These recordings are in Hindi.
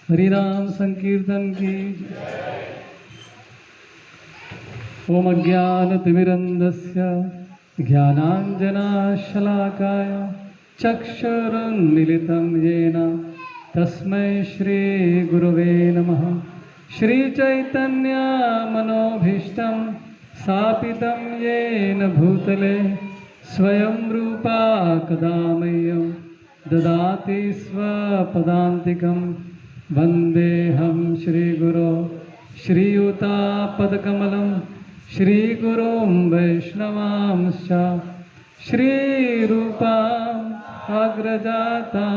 हरि नाम संकीर्तन की। ओम अज्ञानतिमिरन्धस्य ज्ञानाञ्जनशलाकाय चक्षुरुन्मीलितं येन तस्मै श्रीगुरवे नमः। श्रीचैतन्यमनोभीष्टं स्थापितं येन भूतले स्वयं रूपा कदा मह्यं ददाति स्वपदान्तिकं। वन्देऽहं श्रीगुरो श्रीयुतापदकमलं श्रीगुरुं वैष्णवांश्च श्रीरूपाम् अग्रजाता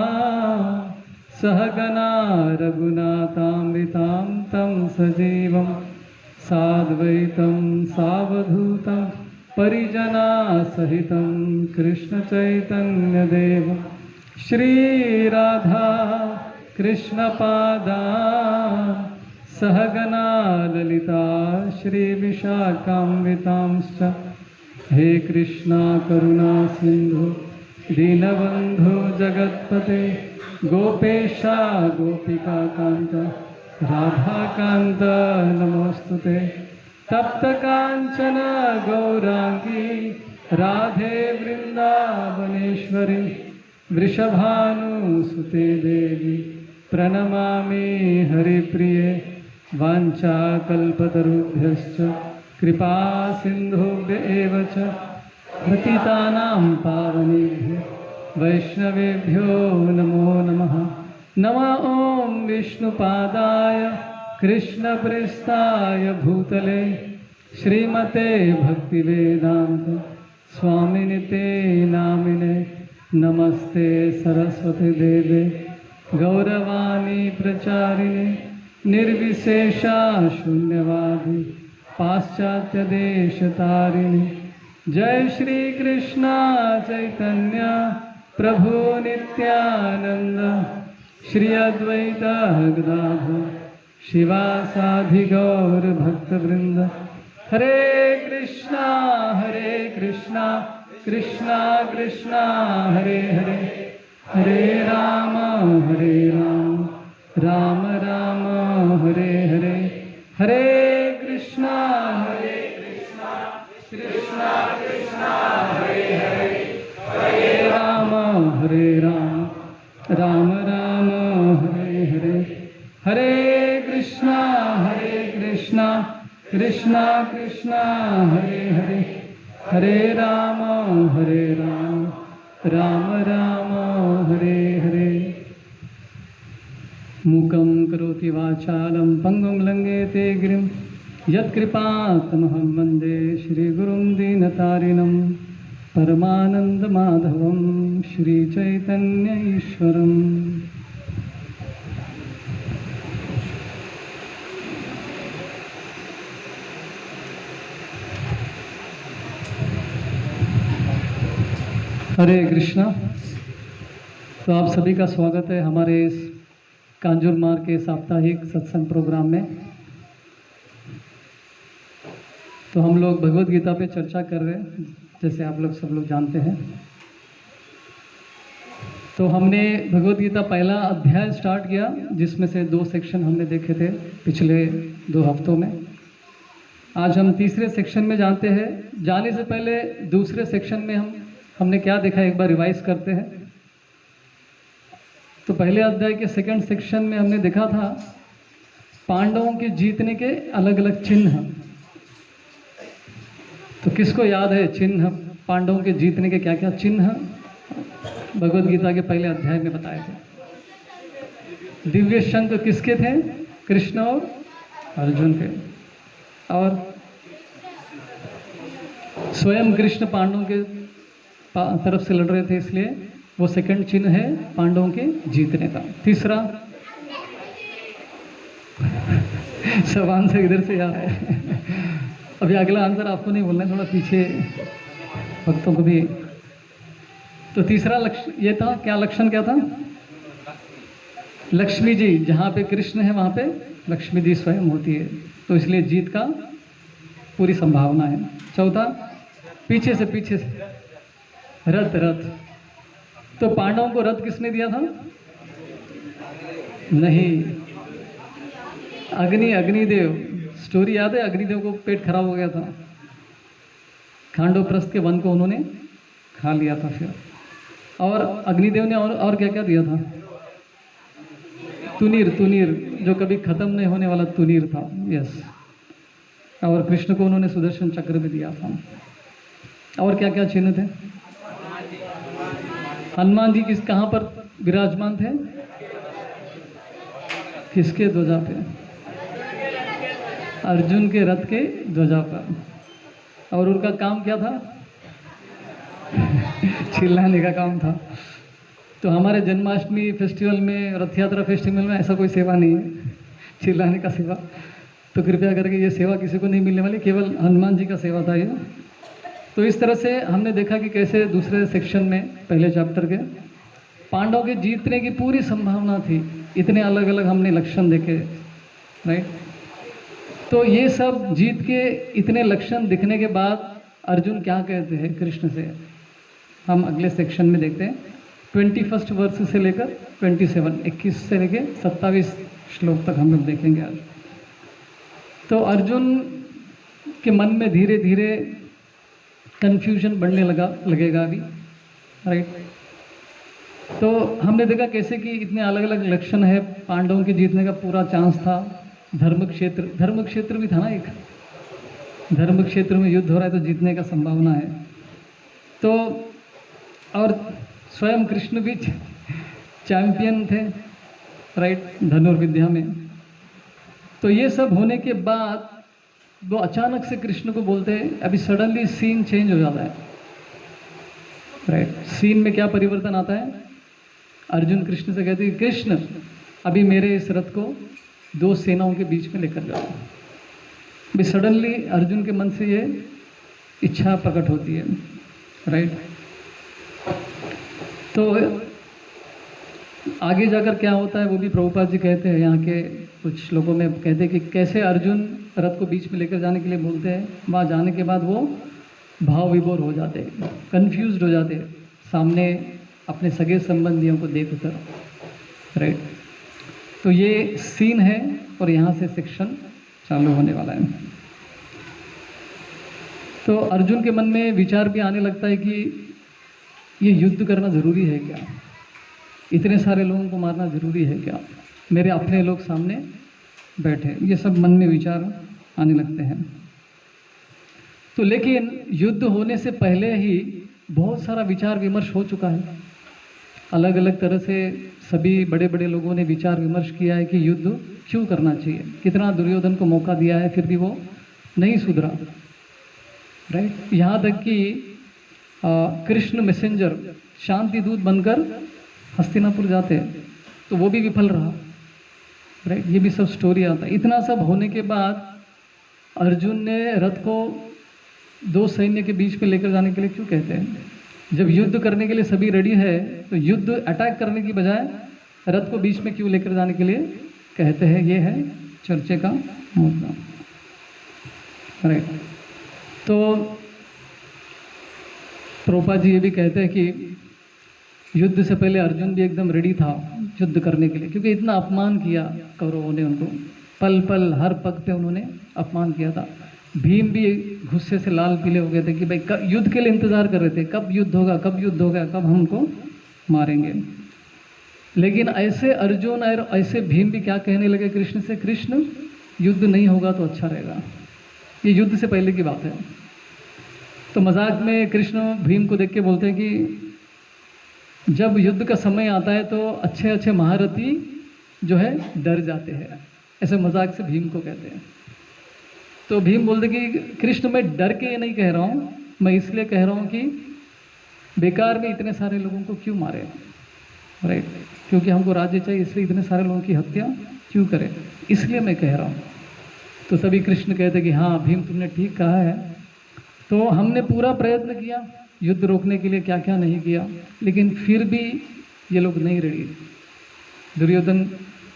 सहगना रघुनाथामृतां तं सजीवं साद्वैतं सावधूतं परिजनासहितं कृष्णचैतन्यदेवं श्रीराधा कृष्णपादा सहगना ललिता श्रीविशाखान्वितांश्च। हे कृष्णा करुणा सिंधु दीनबंधु जगत्पते गोपेशा गोपिका कांत राधाकांत नमोस्तुते। तप्त कांचन गौरांगी राधे वृंदावनेश्वरी वृषभानुसुते देवी प्रणमामि हरिप्रिये। वाञ्छाकल्पतरुभ्यश्च कृपा सिन्धुभ्य एव च पतितानां पावनेभ्यो वैष्णवेभ्यो नमो नमः। नमः ॐ विष्णुपादाय कृष्णप्रेष्ठाय भूतले श्रीमते भक्तिवेदान्त स्वामिनिते नामिने। नमस्ते सरस्वती देवे गौरवाणी प्रचारिणे निर्विशेषा शून्यवादी पाश्चात्य देशतारिणे। जय श्री कृष्ण चैतन्य प्रभु नित्यानंद श्री अद्वैत गदाधर शिवासादि गौर भक्तवृंद। हरे कृष्णा कृष्णा कृष्णा हरे हरे हरे राम राम राम हरे हरे। हरे कृष्णा कृष्णा कृष्णा हरे हरे हरे राम राम राम हरे हरे। हरे कृष्णा कृष्णा कृष्णा हरे हरे हरे राम राम राम हरे हरे। मूकं करोति वाचालं पंगुं लंघयते गिरिं यत्कृपातमहं वन्दे श्रीगुरुं दीनतारिणं परमानन्दमाधवं श्रीचैतन्य ईश्वरम्। हरे कृष्णा। तो आप सभी का स्वागत है हमारे इस कांजुरमार्ग के साप्ताहिक सत्संग प्रोग्राम में। तो हम लोग भगवत गीता पे चर्चा कर रहे हैं, जैसे आप लोग सब लोग जानते हैं। तो हमने भगवत गीता पहला अध्याय स्टार्ट किया, जिसमें से 2 सेक्शन हमने देखे थे पिछले 2 हफ्तों में। आज हम तीसरे सेक्शन में जानते हैं। जाने से पहले दूसरे सेक्शन में हमने क्या देखा, एक बार रिवाइज करते हैं। तो पहले अध्याय के सेकंड सेक्शन में हमने देखा था पांडवों के जीतने के अलग अलग चिन्ह। तो किसको याद है चिन्ह, पांडवों के जीतने के क्या क्या चिन्ह भगवत गीता के पहले अध्याय में बताए थे। दिव्य शंख किसके थे? कृष्ण और अर्जुन के। और स्वयं कृष्ण पांडवों के तरफ से लड़ रहे थे, इसलिए वो सेकंड चिन्ह है पांडवों के जीतने का। तीसरा सब आंसर इधर से आ रहा है। अभी अगला आंसर आपको नहीं बोलना है, थोड़ा पीछे भक्तों को भी। तो तीसरा लक्ष्य ये था, क्या लक्षण क्या था? लक्ष्मी जी, जहाँ पे कृष्ण है वहाँ पे लक्ष्मी जी स्वयं होती है, तो इसलिए जीत का पूरी संभावना है। चौथा, पीछे से रथ। तो पांडवों को रथ किसने दिया था? नहीं, अग्निदेव स्टोरी याद है? अग्निदेव को पेट खराब हो गया था, खांडोप्रस्थ के वन को उन्होंने खा लिया था फिर। और अग्निदेव ने और क्या क्या दिया था? तुनीर, जो कभी खत्म नहीं होने वाला तुनीर था। यस। और कृष्ण को उन्होंने सुदर्शन चक्र भी दिया था। और क्या क्या चिन्ह थे? हनुमान जी कहाँ पर विराजमान थे? किसके ध्वजा पे? अर्जुन के रथ के ध्वजा पर। और उनका काम क्या था? चिल्लाने का काम था। तो हमारे जन्माष्टमी फेस्टिवल में, रथ यात्रा फेस्टिवल में ऐसा कोई सेवा नहीं है, चिल्लाने का सेवा। तो कृपया करके ये सेवा किसी को नहीं मिलने वाली, केवल हनुमान जी का सेवा था ये। तो इस तरह से हमने देखा कि कैसे दूसरे सेक्शन में, पहले चैप्टर के, पांडवों के जीतने की पूरी संभावना थी। इतने अलग अलग हमने लक्षण देखे, राइट। तो ये सब जीत के इतने लक्षण दिखने के बाद अर्जुन क्या कहते हैं कृष्ण से, हम अगले सेक्शन में देखते हैं। 21 वर्ष से लेकर 27, 21 से लेकर 27 श्लोक तक हम लोग देखेंगे आज। तो अर्जुन के मन में धीरे धीरे कन्फ्यूजन बढ़ने लगेगा अभी, राइट। तो हमने देखा कैसे कि इतने अलग अलग लक्षण है, पांडवों के जीतने का पूरा चांस था। धर्म क्षेत्र भी था ना एक, धर्म क्षेत्र में युद्ध हो रहा है तो जीतने का संभावना है। तो और स्वयं कृष्ण भी चैंपियन थे, राइट, धनुर्विद्या में। तो ये सब होने के बाद वो अचानक से कृष्ण को बोलते हैं, अभी सडनली सीन चेंज हो जाता है, राइट। सीन में क्या परिवर्तन आता है? अर्जुन कृष्ण से कहते हैं, कृष्ण अभी मेरे इस रथ को 2 सेनाओं के बीच में लेकर जाओ। अभी सडनली अर्जुन के मन से ये इच्छा प्रकट होती है, राइट। तो आगे जाकर क्या होता है वो भी प्रभुपाद जी कहते हैं, यहाँ के कुछ श्लोकों में कहते हैं कि कैसे अर्जुन रथ को बीच में लेकर जाने के लिए बोलते हैं। वहाँ जाने के बाद वो भाव विभोर हो जाते, कंफ्यूज्ड हो जाते, सामने अपने सगे संबंधियों को देख कर, राइट। तो ये सीन है और यहाँ से सेक्शन चालू होने वाला है। तो अर्जुन के मन में विचार भी आने लगता है कि ये युद्ध करना ज़रूरी है क्या? इतने सारे लोगों को मारना ज़रूरी है क्या? मेरे अपने लोग सामने बैठे, ये सब मन में विचार आने लगते हैं। तो लेकिन युद्ध होने से पहले ही बहुत सारा विचार विमर्श हो चुका है। अलग अलग तरह से सभी बड़े बड़े लोगों ने विचार विमर्श किया है कि युद्ध क्यों करना चाहिए। कितना दुर्योधन को मौका दिया है, फिर भी वो नहीं सुधरा, राइट। यहाँ तक कि कृष्ण मैसेंजर, शांति दूत बनकर हस्तिनापुर जाते हैं तो वो भी विफल रहा, राइट। ये भी सब स्टोरी आता है। इतना सब होने के बाद अर्जुन ने रथ को 2 सैन्य के बीच में लेकर जाने के लिए क्यों कहते हैं? जब युद्ध करने के लिए सभी रेडी है तो युद्ध अटैक करने की बजाय रथ को बीच में क्यों लेकर जाने के लिए कहते हैं? ये है चर्चे का मुद्दा, राइट। तो प्रभुपाद जी ये भी कहते हैं कि युद्ध से पहले अर्जुन भी एकदम रेडी था युद्ध करने के लिए, क्योंकि इतना अपमान किया कौरवों ने उनको, पल पल हर पग पे उन्होंने अपमान किया था। भीम भी गुस्से से लाल पीले हो गए थे कि भाई युद्ध के लिए इंतजार कर रहे थे, कब युद्ध होगा, कब युद्ध होगा, कब हमको मारेंगे। लेकिन ऐसे अर्जुन और ऐसे भीम भी क्या कहने लगे कृष्ण से, कृष्ण युद्ध नहीं होगा तो अच्छा रहेगा। ये युद्ध से पहले की बात है। तो मजाक में कृष्ण भीम को देख के बोलते हैं कि जब युद्ध का समय आता है तो अच्छे अच्छे महारथी जो है डर जाते हैं, ऐसे मजाक से भीम को कहते हैं। तो भीम बोलते कि कृष्ण मैं डर के ये नहीं कह रहा हूँ, मैं इसलिए कह रहा हूँ कि बेकार में इतने सारे लोगों को क्यों मारे, राइट। क्योंकि हमको राज्य चाहिए, इसलिए इतने सारे लोगों की हत्या क्यों करें, इसलिए मैं कह रहा हूँ। तो सभी कृष्ण कहते कि हाँ भीम तुमने ठीक कहा है। तो हमने पूरा प्रयत्न किया युद्ध रोकने के लिए, क्या क्या नहीं किया, लेकिन फिर भी ये लोग नहीं रेडी। दुर्योधन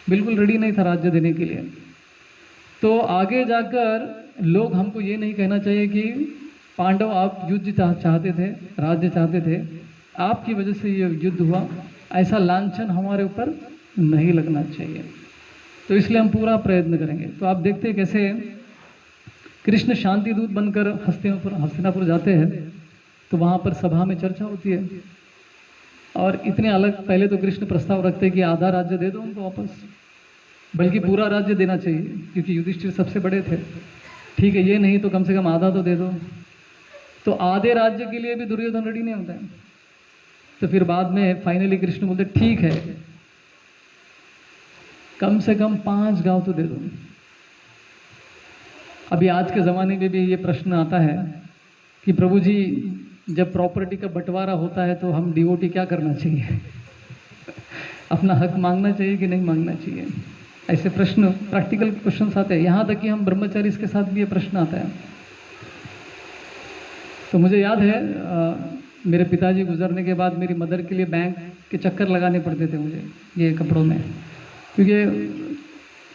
बिल्कुल रेडी नहीं था राज्य देने के लिए। तो आगे जाकर लोग हमको ये नहीं कहना चाहिए कि पांडव आप युद्ध चाहते थे, राज्य चाहते थे, आपकी वजह से ये युद्ध हुआ, ऐसा लांछन हमारे ऊपर नहीं लगना चाहिए, तो इसलिए हम पूरा प्रयत्न करेंगे। तो आप देखते हैं कैसे कृष्ण शांति दूत बनकर हस्तिनापुर जाते हैं, तो वहाँ पर सभा में चर्चा होती है और इतने अलग, पहले तो कृष्ण प्रस्ताव रखते हैं कि आधा राज्य दे दो उनको वापस, बल्कि पूरा राज्य देना चाहिए क्योंकि युधिष्ठिर सबसे बड़े थे। ठीक है, ये नहीं तो कम से कम आधा तो दे दो। तो आधे राज्य के लिए भी दुर्योधन रेडी नहीं होता है। तो फिर बाद में फाइनली कृष्ण बोलते ठीक है, कम से कम 5 गांव तो दे दो। अभी आज के ज़माने में भी ये प्रश्न आता है कि प्रभु जी, जब प्रॉपर्टी का बंटवारा होता है तो हम डिवोटी क्या करना चाहिए? अपना हक मांगना चाहिए कि नहीं मांगना चाहिए? ऐसे प्रश्न, प्रैक्टिकल क्वेश्चन आते हैं। यहाँ तक कि हम ब्रह्मचारी के साथ भी ये प्रश्न आता है। तो मुझे याद है मेरे पिताजी गुजरने के बाद मेरी मदर के लिए बैंक के चक्कर लगाने पड़ते थे मुझे ये कपड़ों में, क्योंकि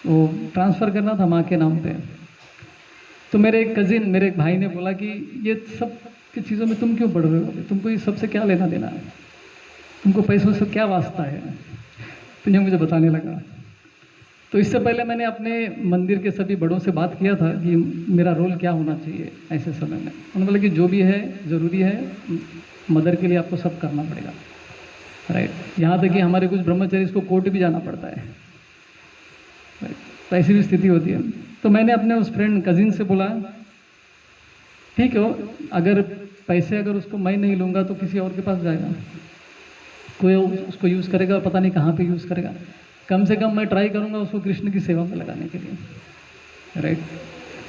वो ट्रांसफ़र करना था माँ के नाम पे। तो मेरे एक कज़िन, मेरे एक भाई ने बोला कि ये सब की चीज़ों में तुम क्यों पढ़ रहे हो? तुमको ये सबसे क्या लेना देना है? तुमको पैसों से क्या वास्ता है? तो ये मुझे बताने लगा। तो इससे पहले मैंने अपने मंदिर के सभी बड़ों से बात किया था कि मेरा रोल क्या होना चाहिए ऐसे समय में। उन्होंने बोला कि जो भी है ज़रूरी है, मदर के लिए आपको सब करना पड़ेगा, राइट। यहाँ तक कि हमारे कुछ ब्रह्मचारी को कोर्ट भी जाना पड़ता है, राइट। तो ऐसी भी स्थिति होती है। तो मैंने अपने उस फ्रेंड कज़िन से बोला ठीक है, अगर पैसे अगर उसको मैं नहीं लूँगा तो किसी और के पास जाएगा, कोई उसको यूज़ करेगा, पता नहीं कहाँ पे यूज़ करेगा। कम से कम मैं ट्राई करूँगा उसको कृष्ण की सेवा में लगाने के लिए, राइट।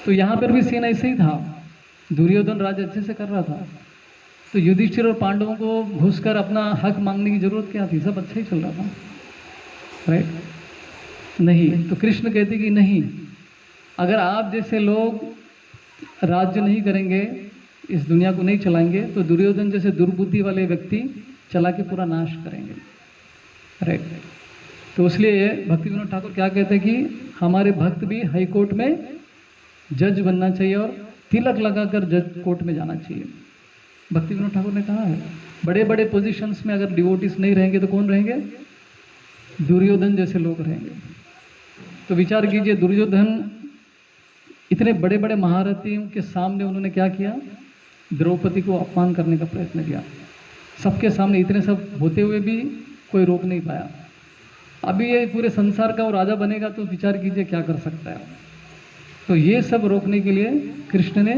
तो यहाँ पर भी सीन ऐसे ही था। दुर्योधन राज अच्छे से कर रहा था, तो युधिष्ठिर और पांडवों को घुसकर अपना हक मांगने की जरूरत क्या थी? सब अच्छा ही चल रहा था, राइट। नहीं, तो कृष्ण कहते कि नहीं, अगर आप जैसे लोग राज्य नहीं करेंगे, इस दुनिया को नहीं चलाएंगे, तो दुर्योधन जैसे दुर्बुद्धि वाले व्यक्ति चला के पूरा नाश करेंगे, राइट। तो इसलिए भक्ति विनोद ठाकुर क्या कहते हैं कि हमारे भक्त भी हाई कोर्ट में जज बनना चाहिए और तिलक लगाकर जज कोर्ट में जाना चाहिए। भक्ति विनोद ठाकुर ने कहा है, बड़े बड़े पोजीशंस में अगर डिवोटीज नहीं रहेंगे तो कौन रहेंगे? दुर्योधन जैसे लोग रहेंगे। तो विचार कीजिए, दुर्योधन इतने बड़े बड़े महारथियों के सामने उन्होंने क्या किया? द्रौपदी को अपमान करने का प्रयत्न किया, सबके सामने। इतने सब होते हुए भी कोई रोक नहीं पाया। अभी ये पूरे संसार का वो राजा बनेगा तो विचार कीजिए क्या कर सकता है। तो ये सब रोकने के लिए कृष्ण ने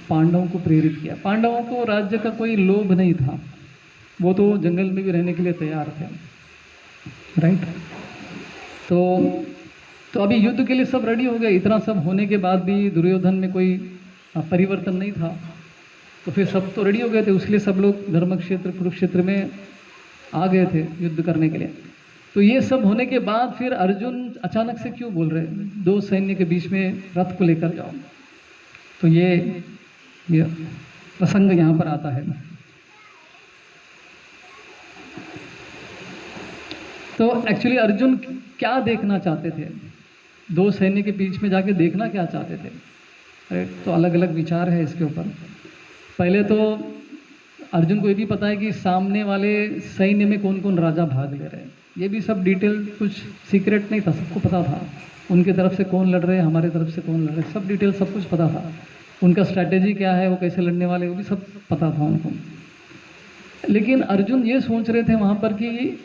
पांडवों को प्रेरित किया। पांडवों को राज्य का कोई लोभ नहीं था, वो तो जंगल में भी रहने के लिए तैयार थे, राइट। तो अभी युद्ध के लिए सब रेडी हो गए। इतना सब होने के बाद भी दुर्योधन में कोई परिवर्तन नहीं था, तो फिर सब तो रेडी हो गए थे। इसलिए सब लोग धर्म क्षेत्र कुरुक्षेत्र में आ गए थे युद्ध करने के लिए। तो ये सब होने के बाद फिर अर्जुन अचानक से क्यों बोल रहे हैं 2 सैन्य के बीच में रथ को लेकर जाओ? तो ये प्रसंग यहाँ पर आता है। तो एक्चुअली अर्जुन क्या देखना चाहते थे? 2 सैन्य के बीच में जाके देखना क्या चाहते थे? राइट। तो अलग अलग विचार है इसके ऊपर। पहले तो अर्जुन को ये भी पता है कि सामने वाले सैन्य में कौन कौन राजा भाग ले रहे हैं। ये भी सब डिटेल, कुछ सीक्रेट नहीं था, सबको पता था। उनके तरफ से कौन लड़ रहे हैं, हमारे तरफ से कौन लड़ रहे हैं, सब डिटेल सब कुछ पता था। उनका स्ट्रैटेजी क्या है, वो कैसे लड़ने वाले, वो भी सब पता था उनको। लेकिन अर्जुन ये सोच रहे थे वहाँ पर कि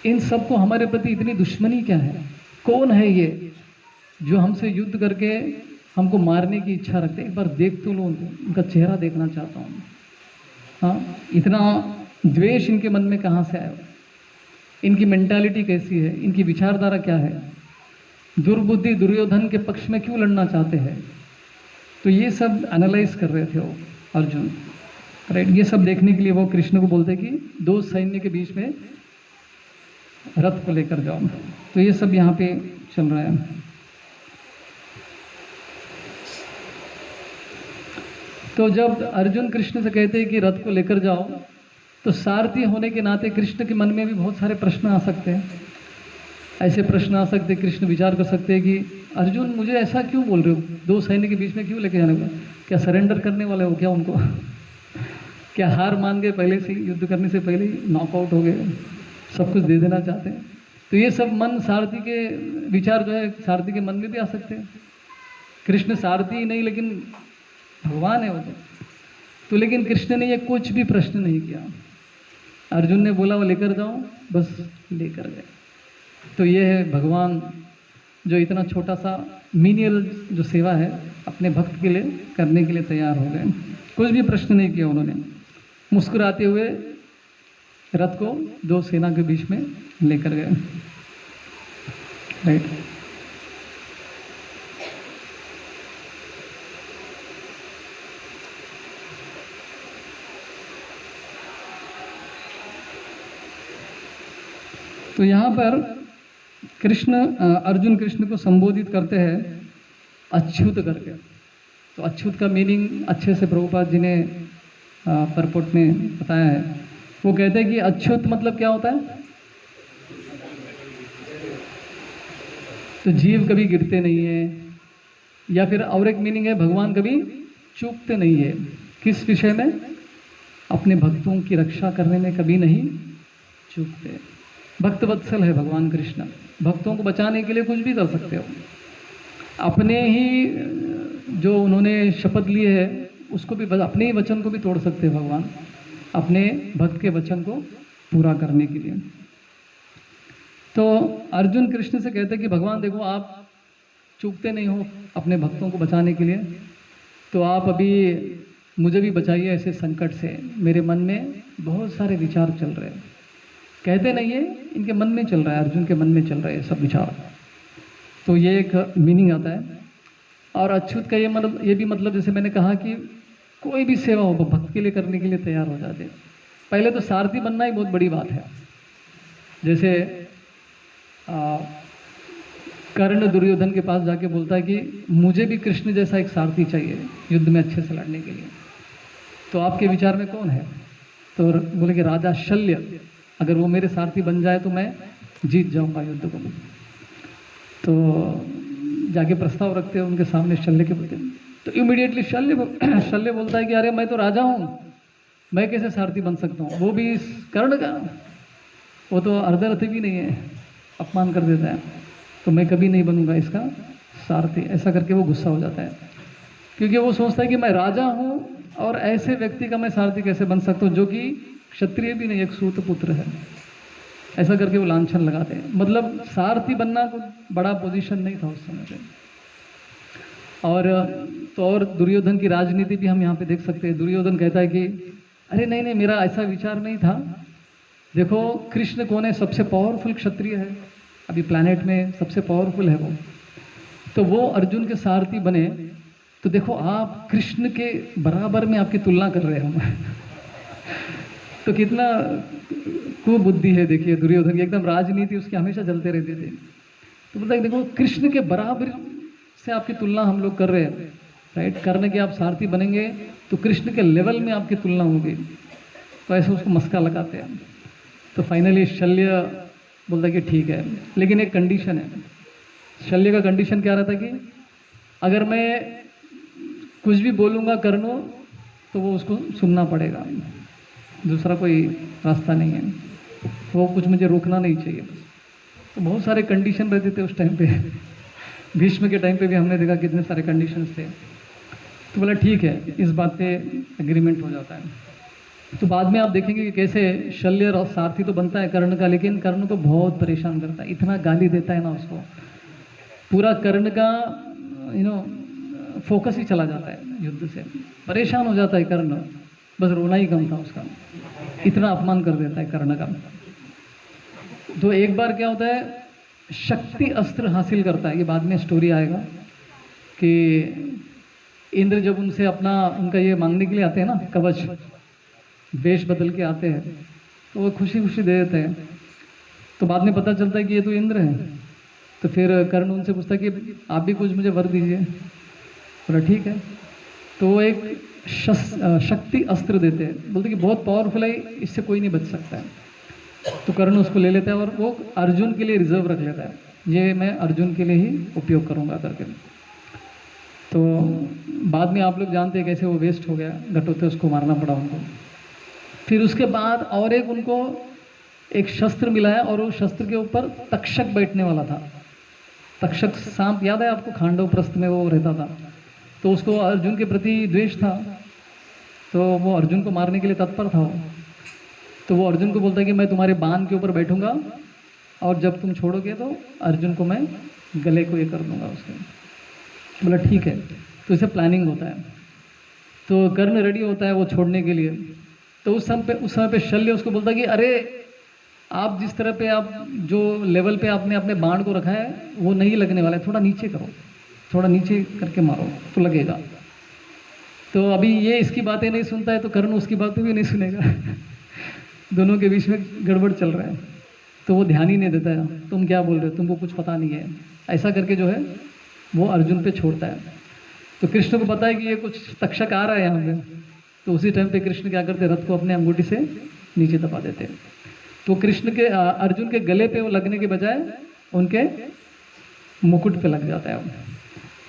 इन सबको हमारे प्रति इतनी दुश्मनी क्या है? कौन है ये जो हमसे युद्ध करके हमको मारने की इच्छा रखते? एक बार देख तो लो उनको, उनका चेहरा देखना चाहता हूँ। हाँ, इतना द्वेष इनके मन में कहाँ से आया? इनकी मेंटालिटी कैसी है? इनकी विचारधारा क्या है? दुर्बुद्धि दुर्योधन के पक्ष में क्यों लड़ना चाहते हैं? तो ये सब एनालाइज कर रहे थे वो अर्जुन, राइट। ये सब देखने के लिए वो कृष्ण को बोलते कि 2 सैन्य के बीच में रथ को लेकर जाओ। तो ये सब यहाँ पे चल रहा है। तो जब अर्जुन कृष्ण से कहते हैं कि रथ को लेकर जाओ, तो सारथी होने के नाते कृष्ण के मन में भी बहुत सारे प्रश्न आ सकते हैं। ऐसे प्रश्न आ सकते हैं, कृष्ण विचार कर सकते हैं कि अर्जुन मुझे ऐसा क्यों बोल रहे हो? 2 सैन्य के बीच में क्यों लेके जाने का? क्या सरेंडर करने वाले हो क्या उनको? क्या हार मान गए पहले से, युद्ध करने से पहले ही नॉकआउट हो गए, सब कुछ दे देना चाहते हैं? तो ये सब मन सारथी के विचार जो है सारथी के मन में भी आ सकते हैं। कृष्ण सारथी ही नहीं लेकिन भगवान है वो तो लेकिन कृष्ण ने ये कुछ भी प्रश्न नहीं किया। अर्जुन ने बोला वो लेकर जाओ, बस लेकर गए। तो ये है भगवान जो इतना छोटा सा मीनियल जो सेवा है अपने भक्त के लिए करने के लिए तैयार हो गए। कुछ भी प्रश्न नहीं किया उन्होंने, मुस्कुराते हुए रथ को दो सेना के बीच में लेकर गए। राइट। तो यहाँ पर अर्जुन कृष्ण को संबोधित करते हैं अच्युत करके। तो अच्युत का मीनिंग अच्छे से प्रभुपाद जी ने परपोट में बताया है। वो कहते हैं कि अच्युत मतलब क्या होता है? तो जीव कभी गिरते नहीं है, या फिर और एक मीनिंग है भगवान कभी चूकते नहीं है। किस विषय में? अपने भक्तों की रक्षा करने में कभी नहीं चूकते। भक्त वत्सल है भगवान कृष्ण, भक्तों को बचाने के लिए कुछ भी कर सकते हो। अपने ही जो उन्होंने शपथ लिए है उसको भी, अपने ही वचन को भी तोड़ सकते हैं भगवान अपने भक्त के वचन को पूरा करने के लिए। तो अर्जुन कृष्ण से कहते हैं कि भगवान देखो आप चूकते नहीं हो अपने भक्तों को बचाने के लिए, तो आप अभी मुझे भी बचाइए ऐसे संकट से। मेरे मन में बहुत सारे विचार चल रहे हैं, कहते नहीं है इनके मन में चल रहा है, अर्जुन के मन में चल रहे हैं सब विचार। तो ये एक मीनिंग आता है। और अच्युत का ये भी मतलब जैसे मैंने कहा कि कोई भी सेवा हो भक्त के लिए करने के लिए तैयार हो जाते। पहले तो सारथी बनना ही बहुत बड़ी बात है। जैसे कर्ण दुर्योधन के पास जाके बोलता है कि मुझे भी कृष्ण जैसा एक सारथी चाहिए युद्ध में अच्छे से लड़ने के लिए। तो आपके विचार में कौन है? तो बोले कि राजा शल्य, अगर वो मेरे सारथी बन जाए तो मैं जीत जाऊंगा युद्ध को। तो जाके प्रस्ताव रखते हैं उनके सामने शल्य के प्रति। तो इमीडिएटली शल्य बोलता है कि अरे मैं तो राजा हूँ, मैं कैसे सारथी बन सकता हूँ, वो भी इस कर्ण का, वो तो अर्धरथी भी नहीं है, अपमान कर देता है, तो मैं कभी नहीं बनूंगा इसका सारथी। ऐसा करके वो गुस्सा हो जाता है, क्योंकि वो सोचता है कि मैं राजा हूँ और ऐसे व्यक्ति का मैं सारथी कैसे बन सकता हूँ जो कि क्षत्रिय भी नहीं, एक सूत पुत्र है। ऐसा करके वो लांछन लगाते हैं। मतलब सारथी बनना कोई बड़ा पोजीशन नहीं था उस समय पे। और दुर्योधन की राजनीति भी हम यहाँ पे देख सकते हैं। दुर्योधन कहता है कि अरे नहीं नहीं, मेरा ऐसा विचार नहीं था। देखो कृष्ण कौन है? सबसे पावरफुल क्षत्रिय है अभी प्लैनेट में, सबसे पावरफुल है वो। तो वो अर्जुन के सारथी बने, तो देखो आप कृष्ण के बराबर में आपकी तुलना कर रहे हो। तो कितना कुबुद्धि है देखिए दुर्योधन की, एकदम राजनीति उसकी हमेशा चलते रहते थे। तो बोलता है देखो कृष्ण के बराबर से आपकी तुलना हम लोग कर रहे हैं, राइट। कर्ण के आप सारथी बनेंगे तो कृष्ण के लेवल में आपकी तुलना होगी। तो ऐसे उसको मस्का लगाते हैं। तो फाइनली शल्य बोलता है कि ठीक है, लेकिन एक कंडीशन है। शल्य का कंडीशन क्या रहता है कि अगर मैं कुछ भी बोलूँगा कर्ण तो वो उसको सुनना पड़ेगा, दूसरा कोई रास्ता नहीं है, वो कुछ मुझे रोकना नहीं चाहिए बस। तो बहुत सारे कंडीशन रहते थे उस टाइम पे। भीष्म के टाइम पे भी हमने देखा कितने सारे कंडीशंस थे। तो बोला ठीक है, इस बात पे एग्रीमेंट हो जाता है। तो बाद में आप देखेंगे कि कैसे शल्य और सारथी तो बनता है कर्ण का, लेकिन कर्ण को बहुत परेशान करता है, इतना गाली देता है ना उसको, पूरा कर्ण का फोकस ही चला जाता है युद्ध से, परेशान हो जाता है कर्ण, बस रोना ही कम था उसका, इतना अपमान कर देता है कर्ण का। तो एक बार क्या होता है, शक्ति अस्त्र हासिल करता है, ये बाद में स्टोरी आएगा कि इंद्र जब उनसे उनका ये मांगने के लिए आते हैं ना, कवच वेश बदल के आते हैं, तो वो खुशी खुशी दे देते हैं। तो बाद में पता चलता है कि ये तो इंद्र है। तो फिर कर्ण उनसे पूछता है कि आप भी कुछ मुझे वर दीजिए। बोला ठीक है। तो वो एक शक्ति अस्त्र देते हैं, बोलते कि बहुत पावरफुल है, इससे कोई नहीं बच सकता है। तो कर्ण उसको ले लेता है और वो अर्जुन के लिए रिजर्व रख लेता है, ये मैं अर्जुन के लिए ही उपयोग करूँगा करके। तो बाद में आप लोग जानते हैं कैसे वो वेस्ट हो गया, घटोत्कच उसको मारना पड़ा उनको। फिर उसके बाद और एक उनको एक शस्त्र मिलाया और वो शस्त्र के ऊपर तक्षक बैठने वाला था। तक्षक सांप याद है आपको, खांडव प्रस्थ में वो रहता था। तो उसको अर्जुन के प्रति द्वेष था, तो वो अर्जुन को मारने के लिए तत्पर था वो। तो वो अर्जुन को बोलता है कि मैं तुम्हारे बाण के ऊपर बैठूंगा और जब तुम छोड़ोगे तो अर्जुन को मैं गले को ये कर दूंगा उसके। बोला ठीक है। तो इसे प्लानिंग होता है। तो कर्ण रेडी होता है वो छोड़ने के लिए। तो उस समय पे शल्य उसको बोलता है कि अरे आप जिस तरह पे आप जो लेवल पे आपने अपने बाण को रखा है वो नहीं लगने वाला है, थोड़ा नीचे करो, थोड़ा नीचे करके मारो तो लगेगा। तो अभी ये इसकी बातें नहीं सुनता है तो कर्ण उसकी बातें भी नहीं सुनेगा। दोनों के बीच में गड़बड़ चल रहा है। तो वो ध्यान ही नहीं देता है, तुम क्या बोल रहे हो, तुमको कुछ पता नहीं है, ऐसा करके जो है वो अर्जुन पे छोड़ता है। तो कृष्ण को पता है कि ये कुछ तक्षक आ रहा है यहाँ पे। तो उसी टाइम पे कृष्ण क्या करते, रथ को अपने अंगूठी से नीचे दबा देते हैं। तो कृष्ण के अर्जुन के गले पे वो लगने के बजाय उनके मुकुट पे लग जाता है वो।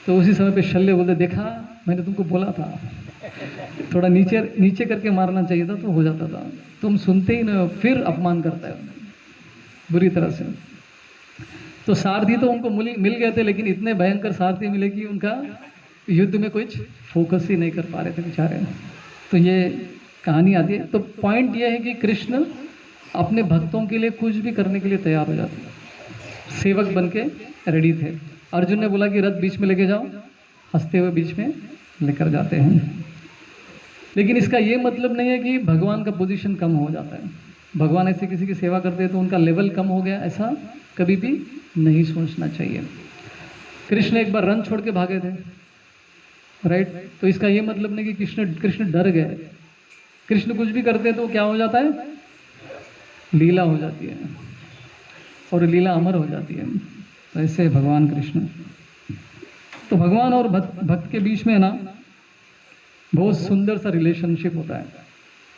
तो उसी समय पे शल्य बोलते, देखा मैंने तुमको बोला था, थोड़ा नीचे नीचे करके मारना चाहिए था तो हो जाता था, तुम सुनते ही नहीं, फिर अपमान करता है बुरी तरह से। तो सारथी तो उनको मिल गए थे, लेकिन इतने भयंकर सारथी मिले कि उनका युद्ध में कुछ फोकस ही नहीं कर पा रहे थे बेचारे। तो ये कहानी आती है। तो पॉइंट ये है कि कृष्ण अपने भक्तों के लिए कुछ भी करने के लिए तैयार हो जाते हैं, सेवक बन के रेडी थे। अर्जुन ने बोला कि रथ बीच में लेके जाओ, हंसते हुए बीच में लेकर जाते हैं। लेकिन इसका ये मतलब नहीं है कि भगवान का पोजीशन कम हो जाता है। भगवान ऐसे किसी की सेवा करते हैं तो उनका लेवल कम हो गया, ऐसा कभी भी नहीं सोचना चाहिए। कृष्ण एक बार रन छोड़ के भागे थे, राइट। तो इसका ये मतलब नहीं कि कृष्ण डर गए। कृष्ण कुछ भी करते हैं तो क्या हो जाता है, लीला हो जाती है और लीला अमर हो जाती है। तो ऐसे भगवान कृष्ण। तो भगवान और भक्त के बीच में ना बहुत सुंदर सा रिलेशनशिप होता है।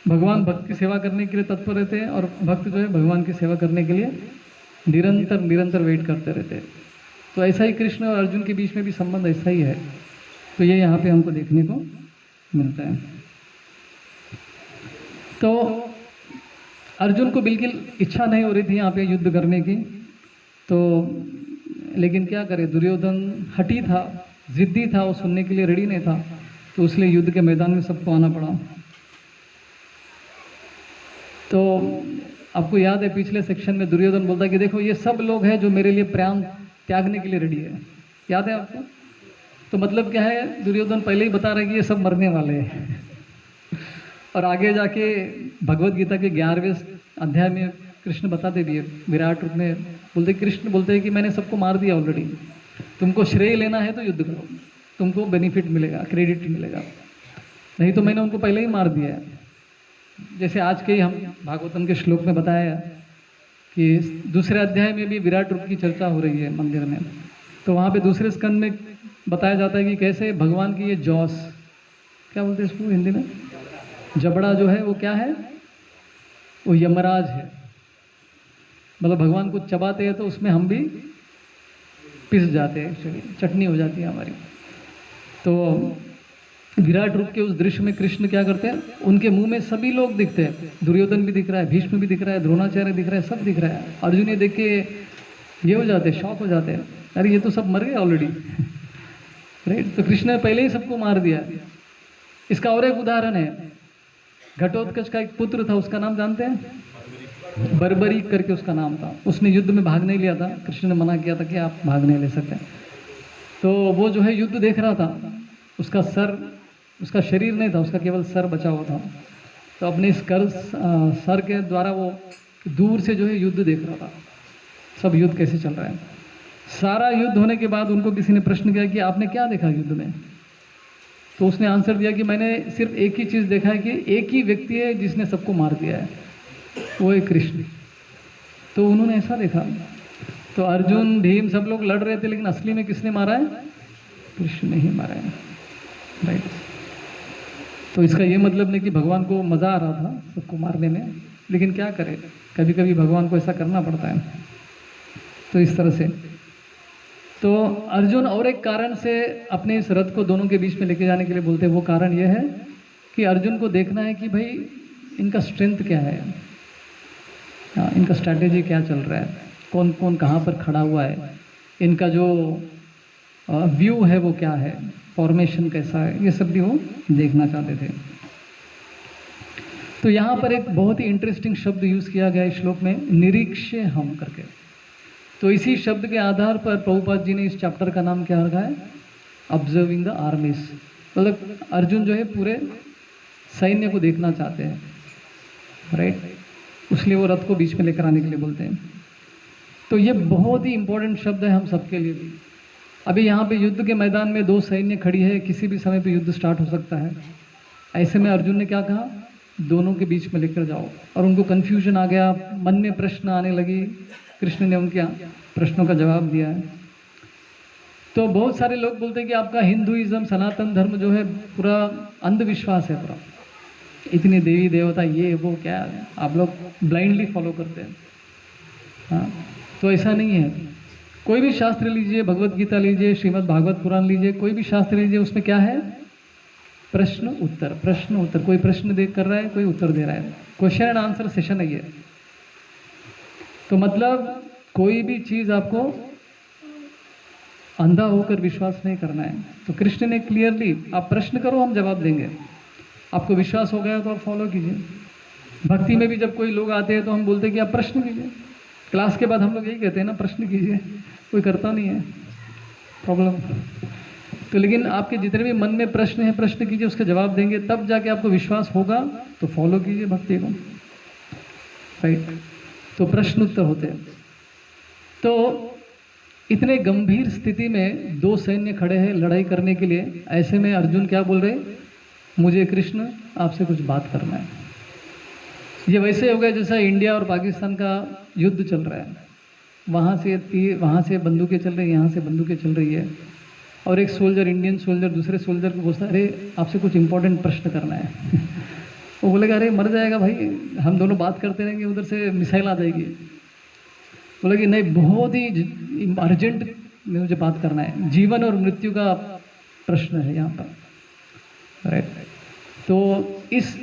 भगवान भक्त की सेवा करने के लिए तत्पर रहते हैं और भक्त जो है भगवान की सेवा करने के लिए निरंतर वेट करते रहते हैं। तो ऐसा ही कृष्ण और अर्जुन के बीच में भी संबंध ऐसा ही है। तो ये यहाँ पे हमको देखने को मिलता है। तो अर्जुन को बिल्कुल इच्छा नहीं हो रही थी यहाँ पे युद्ध करने की। तो लेकिन क्या करे, दुर्योधन हठी था, जिद्दी था, वो सुनने के लिए रेडी नहीं था। तो इसलिए युद्ध के मैदान में सबको आना पड़ा। तो आपको याद है पिछले सेक्शन में दुर्योधन बोलता है कि देखो ये सब लोग हैं जो मेरे लिए प्राण त्यागने के लिए रेडी है। याद है आपको? तो मतलब क्या है, दुर्योधन पहले ही बता रहा है कि ये सब मरने वाले हैं। और आगे जाके भगवत गीता के 11वें अध्याय में कृष्ण बताते भी है, विराट रूप में बोलते, कृष्ण बोलते हैं कि मैंने सबको मार दिया ऑलरेडी, तुमको श्रेय लेना है तो युद्ध करो, तुमको बेनिफिट मिलेगा, क्रेडिट मिलेगा, नहीं तो मैंने उनको पहले ही मार दिया है। जैसे आज के ही हम भागवतम के श्लोक में बताया कि दूसरे अध्याय में भी विराट रूप की चर्चा हो रही है मंदिर में। तो वहाँ पे दूसरे स्कंद में बताया जाता है कि कैसे भगवान की ये जॉस, क्या बोलते हैं इसको हिंदी में, जबड़ा जो है वो क्या है, वो यमराज है। मतलब भगवान को चबाते हैं तो उसमें हम भी पिस जाते हैं, चटनी हो जाती है हमारी। तो विराट रूप के उस दृश्य में कृष्ण क्या करते हैं, उनके मुंह में सभी लोग दिखते हैं, दुर्योधन भी दिख रहा है, भीष्म भी दिख रहा है, द्रोणाचार्य दिख रहा है, सब दिख रहा है। अर्जुन ये देख के ये हो जाते हैं, शॉक हो जाते हैं, अरे ये तो सब मर गए ऑलरेडी, राइट। तो कृष्ण ने पहले ही सबको मार दिया। इसका और एक उदाहरण है, घटोत्कच का एक पुत्र था, उसका नाम जानते हैं, बर्बरीक करके उसका नाम था। उसने युद्ध में भाग नहीं लिया था, कृष्ण ने मना किया था कि आप भाग नहीं ले सकते। तो वो जो है युद्ध देख रहा था, उसका सर, उसका शरीर नहीं था, उसका केवल सर बचा हुआ था। तो अपने इस सर के द्वारा वो दूर से जो है युद्ध देख रहा था, सब युद्ध कैसे चल रहा है। सारा युद्ध होने के बाद उनको किसी ने प्रश्न किया कि आपने क्या देखा युद्ध में? तो उसने आंसर दिया कि मैंने सिर्फ एक ही चीज़ देखा है कि एक ही व्यक्ति है जिसने सबको मार दिया है, वो है कृष्ण। तो उन्होंने ऐसा देखा। तो अर्जुन, भीम सब लोग लड़ रहे थे, लेकिन असली में किसने मारा है? कृष्ण ने ही मारा है, राइट। तो इसका ये मतलब नहीं कि भगवान को मज़ा आ रहा था सबको मारने में, लेकिन क्या करें, कभी कभी भगवान को ऐसा करना पड़ता है। तो इस तरह से तो अर्जुन और एक कारण से अपने इस रथ को दोनों के बीच में लेके जाने के लिए बोलते हैं। वो कारण ये है कि अर्जुन को देखना है कि भाई इनका स्ट्रेंथ क्या है, इनका स्ट्रैटेजी क्या चल रहा है, कौन कौन कहाँ पर खड़ा हुआ है, इनका जो व्यू है वो क्या है, फॉर्मेशन कैसा है, ये सब भी वो देखना चाहते थे। तो यहाँ पर एक बहुत ही इंटरेस्टिंग शब्द यूज़ किया गया है श्लोक में, निरीक्ष्य हम करके। तो इसी शब्द के आधार पर प्रभुपाद जी ने इस चैप्टर का नाम क्या रखा है, ऑब्जर्विंग द आर्मीज। मतलब अर्जुन जो है पूरे सैन्य को देखना चाहते हैं, राइट, इसलिए वो रथ को बीच में लेकर आने के लिए बोलते हैं। तो ये बहुत ही इंपॉर्टेंट शब्द है हम सबके लिए भी। अभी यहाँ पे युद्ध के मैदान में दो सैन्य खड़ी है, किसी भी समय पे युद्ध स्टार्ट हो सकता है। ऐसे में अर्जुन ने क्या कहा, दोनों के बीच में लेकर जाओ। और उनको कन्फ्यूजन आ गया, मन में प्रश्न आने लगी, कृष्ण ने उनके प्रश्नों का जवाब दिया है। तो बहुत सारे लोग बोलते हैं कि आपका हिंदुइज्म, सनातन धर्म जो है पूरा अंधविश्वास है, पूरा इतनी देवी देवता ये वो क्या आप लोग ब्लाइंडली फॉलो करते हैं। हाँ, तो ऐसा नहीं है। कोई भी शास्त्र लीजिए, भगवत गीता लीजिए, श्रीमद् भागवत पुराण लीजिए, कोई भी शास्त्र लीजिए, उसमें क्या है, प्रश्न उत्तर, प्रश्न उत्तर। कोई प्रश्न देख कर रहा है, कोई उत्तर दे रहा है, क्वेश्चन एंड आंसर सेशन है ये। तो मतलब कोई भी चीज आपको अंधा होकर विश्वास नहीं करना है। तो कृष्ण ने क्लियरली, आप प्रश्न करो हम जवाब देंगे, आपको विश्वास हो गया तो आप फॉलो कीजिए। भक्ति में भी जब कोई लोग आते हैं तो हम बोलते हैं कि आप प्रश्न कीजिए। क्लास के बाद हम लोग यही कहते हैं ना, प्रश्न कीजिए, कोई करता नहीं है, प्रॉब्लम। तो लेकिन आपके जितने भी मन में प्रश्न है, प्रश्न कीजिए, उसका जवाब देंगे, तब जाके आपको विश्वास होगा, तो फॉलो कीजिए भक्ति को, राइट। तो प्रश्न उत्तर होते हैं। तो इतने गंभीर स्थिति में दो सैन्य खड़े हैं लड़ाई करने के लिए। ऐसे में अर्जुन क्या बोल रहे, मुझे कृष्ण आपसे कुछ बात करना है। ये वैसे हो गया जैसा इंडिया और पाकिस्तान का युद्ध चल रहा है, वहाँ से बंदूकें चल रही है, यहाँ से बंदूकें चल रही है, और एक सोल्जर, इंडियन सोल्जर दूसरे सोल्जर को पूछता है, अरे आपसे कुछ इंपॉर्टेंट प्रश्न करना है। वो बोलेगा, अरे मर जाएगा भाई, हम दोनों बात करते रहेंगे, उधर से मिसाइल आ जाएगी। बोले कि नहीं, बहुत ही अर्जेंट में मुझे बात करना है, जीवन और मृत्यु का प्रश्न है यहाँ पर, राइट। तो इस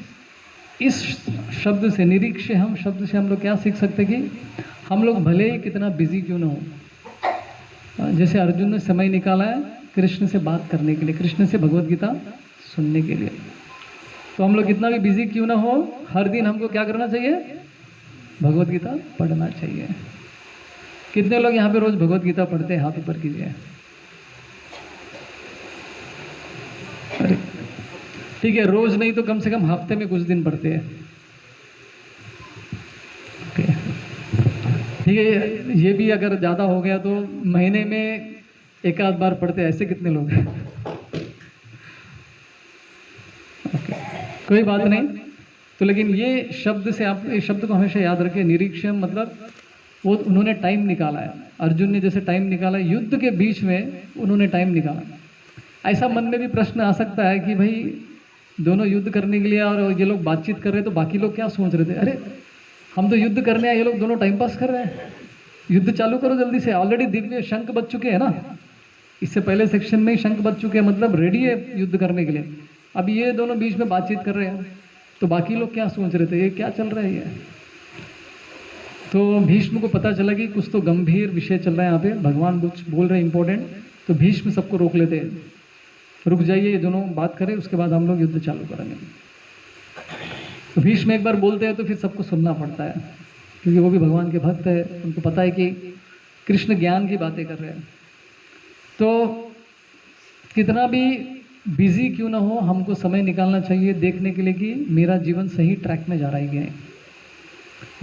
शब्द से, निरीक्ष्य हम शब्द से हम लोग क्या सीख सकते हैं कि हम लोग भले ही कितना बिजी क्यों ना हो, जैसे अर्जुन ने समय निकाला है कृष्ण से बात करने के लिए, कृष्ण से भगवत गीता सुनने के लिए, तो हम लोग कितना भी बिजी क्यों ना हो, हर दिन हमको क्या करना चाहिए, भगवत गीता पढ़ना चाहिए। कितने लोग यहाँ पे रोज भगवत गीता पढ़ते हैं, हाथ ऊपर कीजिए। अरे ठीक है, रोज नहीं तो कम से कम हफ्ते में कुछ दिन पढ़ते हैं, ठीक है। ये भी अगर ज़्यादा हो गया तो महीने में एक आध बार पढ़ते हैं, ऐसे कितने लोग हैं? ओके, कोई बात नहीं। तो लेकिन ये शब्द से आप इस शब्द को हमेशा याद रखें, निरीक्षण मतलब वो उन्होंने टाइम निकाला है। अर्जुन ने जैसे टाइम निकाला, युद्ध के बीच में उन्होंने टाइम निकाला। ऐसा मन में भी प्रश्न आ सकता है कि भाई दोनों युद्ध करने के लिए और ये लोग बातचीत कर रहे हैं, तो बाकी लोग क्या सोच रहे थे, अरे हम तो युद्ध करने आए, ये लोग दोनों टाइम पास कर रहे हैं, युद्ध चालू करो जल्दी से। ऑलरेडी दिव्य शंख बज चुके हैं ना, इससे पहले सेक्शन में ही शंख बज चुके हैं, मतलब रेडी है युद्ध करने के लिए। अब ये दोनों बीच में बातचीत कर रहे हैं, तो बाकी लोग क्या सोच रहे थे, ये क्या चल रहा है ये। तो भीष्म को पता चला कि कुछ तो गंभीर विषय चल रहा है यहाँ पे, भगवान कुछ बोल रहे हैं इंपॉर्टेंट। तो भीष्म सबको रोक लेते हैं, रुक जाइए, ये दोनों बात करें, उसके बाद हम लोग युद्ध चालू करेंगे। तो भीष्म एक बार बोलते हैं तो फिर सबको सुनना पड़ता है, क्योंकि वो भी भगवान के भक्त है, उनको पता है कि कृष्ण ज्ञान की बातें कर रहे हैं। तो कितना भी बिजी क्यों ना हो, हमको समय निकालना चाहिए देखने के लिए कि मेरा जीवन सही ट्रैक में जा रहा है कि नहीं।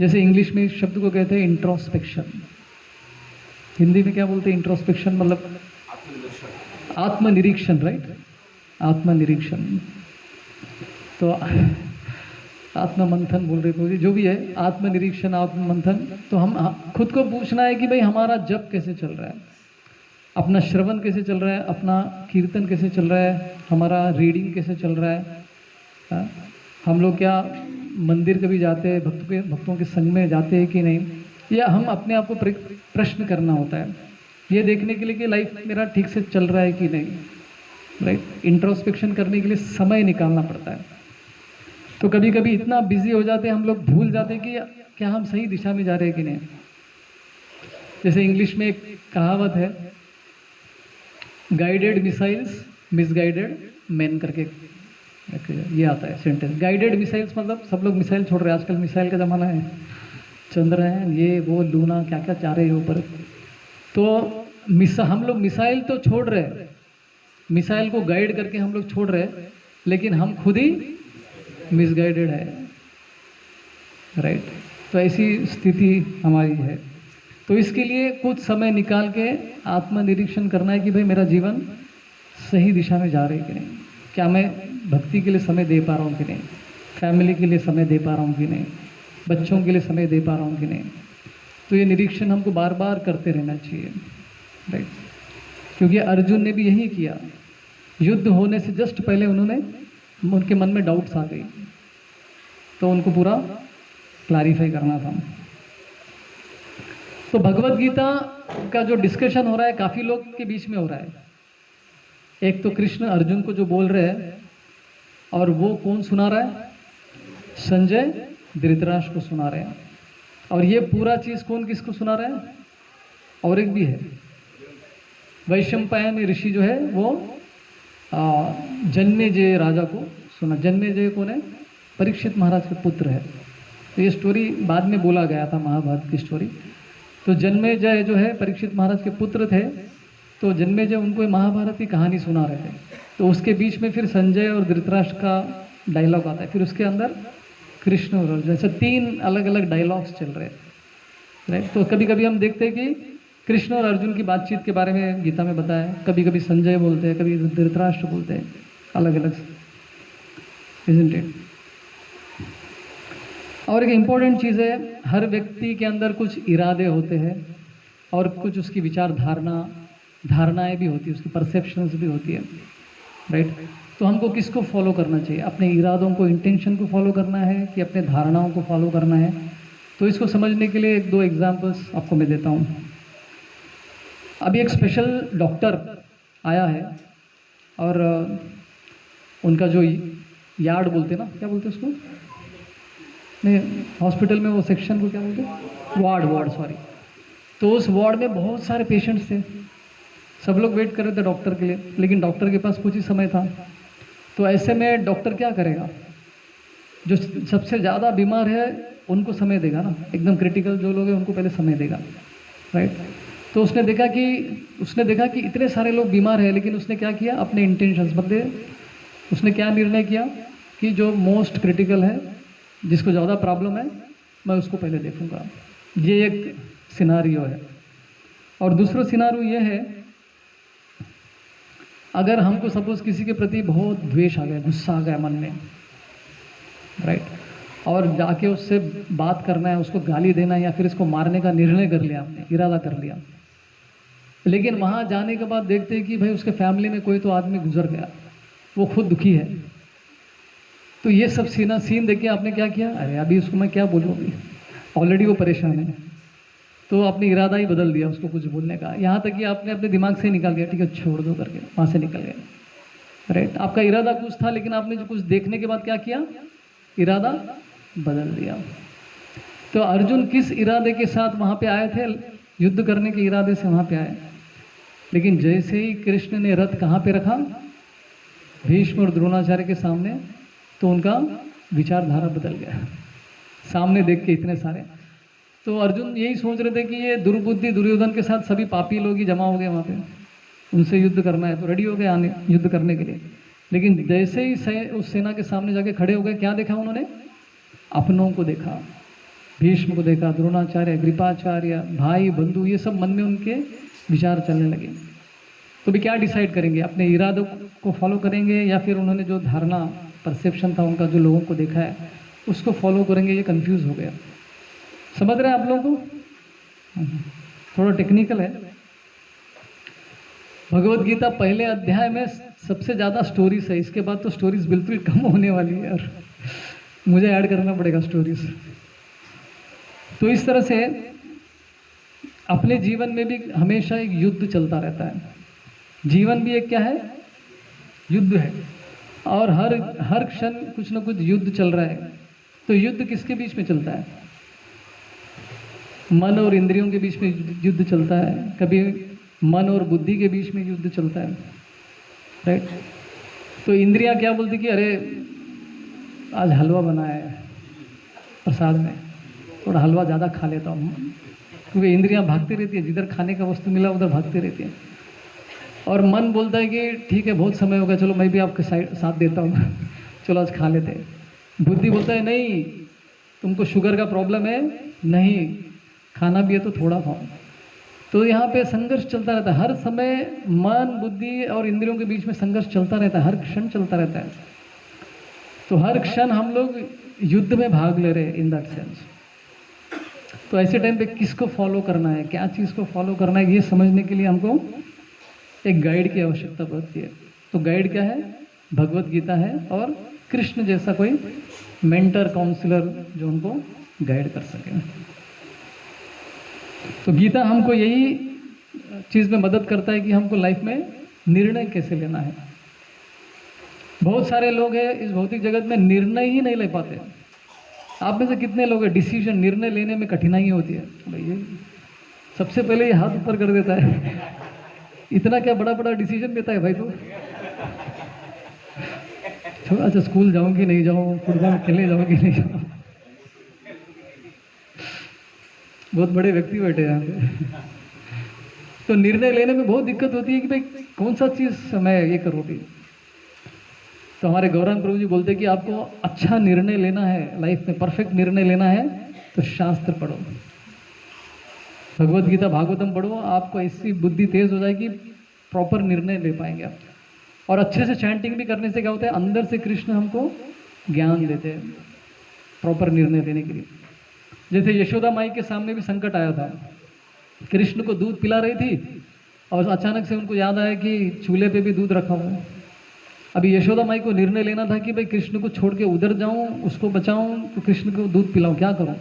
जैसे इंग्लिश में इस शब्द को कहते हैं इंट्रोस्पेक्शन, हिंदी में क्या बोलते हैं इंट्रोस्पेक्शन, मतलब आत्मनिरीक्षण, राइट, आत्मनिरीक्षण। तो आत्ममंथन बोल रहे थे, जो भी है, आत्मनिरीक्षण, आत्ममंथन। तो हम खुद को पूछना है कि भाई हमारा जप कैसे चल रहा है, अपना श्रवण कैसे चल रहा है, अपना कीर्तन कैसे चल रहा है, हमारा रीडिंग कैसे चल रहा है, हम लोग क्या मंदिर कभी जाते हैं, भक्तों के संग में जाते हैं कि नहीं, या हम अपने आप को प्रश्न करना होता है ये देखने के लिए कि लाइफ मेरा ठीक से चल रहा है कि नहीं, राइट। इंट्रोस्पेक्शन करने के लिए समय निकालना पड़ता है। तो कभी कभी इतना बिजी हो जाते हैं हम लोग, भूल जाते हैं कि क्या हम सही दिशा में जा रहे हैं कि नहीं। जैसे इंग्लिश में एक कहावत है, गाइडेड मिसाइल्स मिसगाइडेड मैन करके ये आता है सेंटेंस। गाइडेड मिसाइल्स मतलब सब लोग मिसाइल छोड़ रहे हैं, आजकल मिसाइल का ज़माना है, चंद्रयान ये वो लूना क्या क्या जा रहे हैं ऊपर। तो हम लोग मिसाइल तो छोड़ रहे हैं, मिसाइल को गाइड करके हम लोग छोड़ रहे हैं, लेकिन हम खुद ही मिसगाइडेड है, राइट। तो ऐसी स्थिति हमारी है। तो इसके लिए कुछ समय निकाल के आत्मनिरीक्षण करना है कि भाई मेरा जीवन सही दिशा में जा रहे कि नहीं, क्या मैं भक्ति के लिए समय दे पा रहा हूँ कि नहीं, फैमिली के लिए समय दे पा रहा हूँ कि नहीं, बच्चों के लिए समय दे पा रहा हूँ कि नहीं। तो ये निरीक्षण हमको बार बार करते रहना चाहिए, राइट। क्योंकि अर्जुन ने भी यही किया, युद्ध होने से जस्ट पहले उनके मन में डाउट्स आ गई, तो उनको पूरा क्लैरिफाई करना था। तो भगवत गीता का जो डिस्कशन हो रहा है काफ़ी लोग के बीच में हो रहा है। एक तो कृष्ण अर्जुन को जो बोल रहे हैं, और वो कौन सुना रहा है, संजय धृतराष्ट्र को सुना रहे हैं। और ये पूरा चीज़ कौन किसको सुना रहा है, और एक भी है वैशंपायन ऋषि जो है वो जन्मेजय राजा को सुना। जन्मेजय कौन है, परीक्षित महाराज के पुत्र है। तो ये स्टोरी बाद में बोला गया था, महाभारत की स्टोरी। तो जन्मेजय जो है परीक्षित महाराज के पुत्र थे, तो जन्मेजय उनको महाभारत की कहानी सुना रहे थे। तो उसके बीच में फिर संजय और धृतराष्ट्र का डायलॉग आता है, फिर उसके अंदर कृष्ण और अर्जुन, जैसे 3 अलग अलग डायलॉग्स चल रहे हैं, राइट। तो कभी कभी हम देखते हैं कि कृष्ण और अर्जुन की बातचीत के बारे में गीता में बताया, कभी कभी संजय बोलते हैं, कभी धृतराष्ट्र बोलते हैं, अलग अलग, इज़न्ट इट। और एक इम्पॉर्टेंट चीज़ है, हर व्यक्ति के अंदर कुछ इरादे होते हैं और कुछ उसकी धारणाएं भी होती है, उसकी परसेप्शंस भी होती है, राइट। तो हमको किसको फॉलो करना चाहिए, अपने इरादों को, इंटेंशन को फॉलो करना है कि अपने धारणाओं को फॉलो करना है। तो इसको समझने के लिए 1-2 एग्जाम्पल्स आपको मैं देता हूँ। अभी एक स्पेशल डॉक्टर आया है, और उनका जो यार्ड बोलते हैं ना, क्या बोलते हैं उसको, नहीं हॉस्पिटल में वो सेक्शन को क्या बोलते हैं, वार्ड सॉरी। तो उस वार्ड में बहुत सारे पेशेंट्स थे, सब लोग वेट कर रहे थे डॉक्टर के लिए, लेकिन डॉक्टर के पास कुछ ही समय था। तो ऐसे में डॉक्टर क्या करेगा, जो सबसे ज़्यादा बीमार है उनको समय देगा ना, एकदम क्रिटिकल जो लोग हैं उनको पहले समय देगा, राइट। तो उसने देखा कि इतने सारे लोग बीमार हैं, लेकिन उसने क्या किया, अपने इंटेंशंस बदले। उसने क्या निर्णय किया कि जो मोस्ट क्रिटिकल है, जिसको ज़्यादा प्रॉब्लम है, मैं उसको पहले देखूंगा। ये एक सिनारियो है। और दूसरा सिनारियो ये है, अगर हमको सपोज किसी के प्रति बहुत द्वेष आ गया, गुस्सा आ गया मन में, राइट, और जाके उससे बात करना है, उसको गाली देना है, या फिर इसको मारने का निर्णय कर लिया, आपने इरादा कर लिया, लेकिन वहाँ जाने के बाद देखते हैं कि भाई उसके फैमिली में कोई तो आदमी गुजर गया, वो खुद दुखी है। तो ये सब सीन देख के आपने क्या किया, अरे अभी उसको मैं क्या बोलूँ, अभी ऑलरेडी वो परेशान है, तो आपने इरादा ही बदल दिया उसको कुछ बोलने का, यहाँ तक कि आपने अपने दिमाग से निकाल दिया, ठीक है छोड़ दो करके वहाँ से निकल गया, राइट। आपका इरादा कुछ था, लेकिन आपने जो कुछ देखने के बाद क्या किया, इरादा बदल दिया। तो अर्जुन किस इरादे के साथ वहाँ पे आए थे, युद्ध करने के इरादे से वहाँ पे आए, लेकिन जैसे ही कृष्ण ने रथ कहाँ पे रखा, भीष्म और द्रोणाचार्य के सामने, तो उनका विचारधारा बदल गया, सामने देख के इतने सारे। तो अर्जुन यही सोच रहे थे कि ये दुर्बुद्धि दुर्योधन के साथ सभी पापी लोग ही जमा हो गए वहाँ पे, उनसे युद्ध करना है, तो रेडी हो गए आने युद्ध करने के लिए। लेकिन जैसे ही उस सेना के सामने जाके खड़े हो गए, क्या देखा उन्होंने, अपनों को देखा, भीष्म को देखा, द्रोणाचार्य, कृपाचार्य, भाई बंधु, ये सब मन में उनके विचार चलने लगे। तो भी क्या डिसाइड करेंगे, अपने इरादों को फॉलो करेंगे, या फिर उन्होंने जो धारणा परसेप्शन था उनका, जो लोगों को देखा है उसको फॉलो करेंगे। ये कंफ्यूज हो गया। समझ रहे हैं आप लोगों को, थोड़ा टेक्निकल है। भगवत गीता पहले अध्याय में सबसे ज़्यादा स्टोरीज है, इसके बाद तो स्टोरीज बिल्कुल कम होने वाली है, और मुझे ऐड करना पड़ेगा स्टोरीज। तो इस तरह से अपने जीवन में भी हमेशा एक युद्ध चलता रहता है। जीवन भी एक क्या है, युद्ध है। और हर क्षण कुछ ना कुछ युद्ध चल रहा है। तो युद्ध किसके बीच में चलता है? मन और इंद्रियों के बीच में युद्ध चलता है, कभी मन और बुद्धि के बीच में युद्ध चलता है, राइट। तो इंद्रियां क्या बोलती कि अरे आज हलवा बनाया है प्रसाद में, थोड़ा हलवा ज़्यादा खा लेता हूँ, क्योंकि इंद्रियां भागती रहती है, जिधर खाने का वस्तु मिला उधर भागती रहती है। और मन बोलता है कि ठीक है बहुत समय हो गया, चलो मैं भी आपके साथ देता हूँ चलो आज खा लेते हैं। बुद्धि बोलता है नहीं, तुमको शुगर का प्रॉब्लम है, नहीं खाना भी है तो थोड़ा खाओ। तो यहाँ पे संघर्ष चलता रहता है, हर समय मन बुद्धि और इंद्रियों के बीच में संघर्ष चलता रहता है, हर क्षण चलता रहता है। तो हर क्षण हम लोग युद्ध में भाग ले रहे हैं इन दैट सेंस। तो ऐसे टाइम पे किसको फॉलो करना है, क्या चीज़ को फॉलो करना है, ये समझने के लिए हमको एक गाइड की आवश्यकता पड़ती है। तो गाइड क्या है? भगवत गीता है और कृष्ण जैसा कोई मेंटर काउंसलर जो उनको गाइड कर सके। तो गीता हमको यही चीज़ में मदद करता है कि हमको लाइफ में निर्णय कैसे लेना है। बहुत सारे लोग हैं इस भौतिक जगत में निर्णय ही नहीं ले पाते। आप में से कितने लोग हैं डिसीजन निर्णय लेने में कठिनाई होती है? भाई सबसे पहले ये हाथ ऊपर कर देता है इतना क्या बड़ा बड़ा डिसीजन लेता है भाई तू? अच्छा स्कूल जाऊँ कि नहीं जाऊँ, फुटबॉल खेलने जाऊँ कि नहीं जाऊँ। बहुत बड़े व्यक्ति बैठे हैं यहाँ पे तो निर्णय लेने में बहुत दिक्कत होती है कि भाई कौन सा चीज़ मैं ये करूँगी। तो हमारे गौरांग प्रभु जी बोलते हैं कि आपको अच्छा निर्णय लेना है, लाइफ में परफेक्ट निर्णय लेना है तो शास्त्र पढ़ो, भगवत गीता भागवतम पढ़ो, आपको ऐसी बुद्धि तेज हो जाएगी, प्रॉपर निर्णय ले पाएंगे आप। और अच्छे से चैंटिंग भी करने से क्या होता है, अंदर से कृष्ण हमको ज्ञान देते हैं प्रॉपर निर्णय लेने के लिए। जैसे यशोदा माई के सामने भी संकट आया था, कृष्ण को दूध पिला रही थी और अचानक से उनको याद आया कि चूल्हे पे भी दूध रखा हुआ है। अभी यशोदा माई को निर्णय लेना था कि भाई कृष्ण को छोड़ के उधर जाऊं, उसको बचाऊं, तो कृष्ण को दूध पिलाऊं, क्या करूं।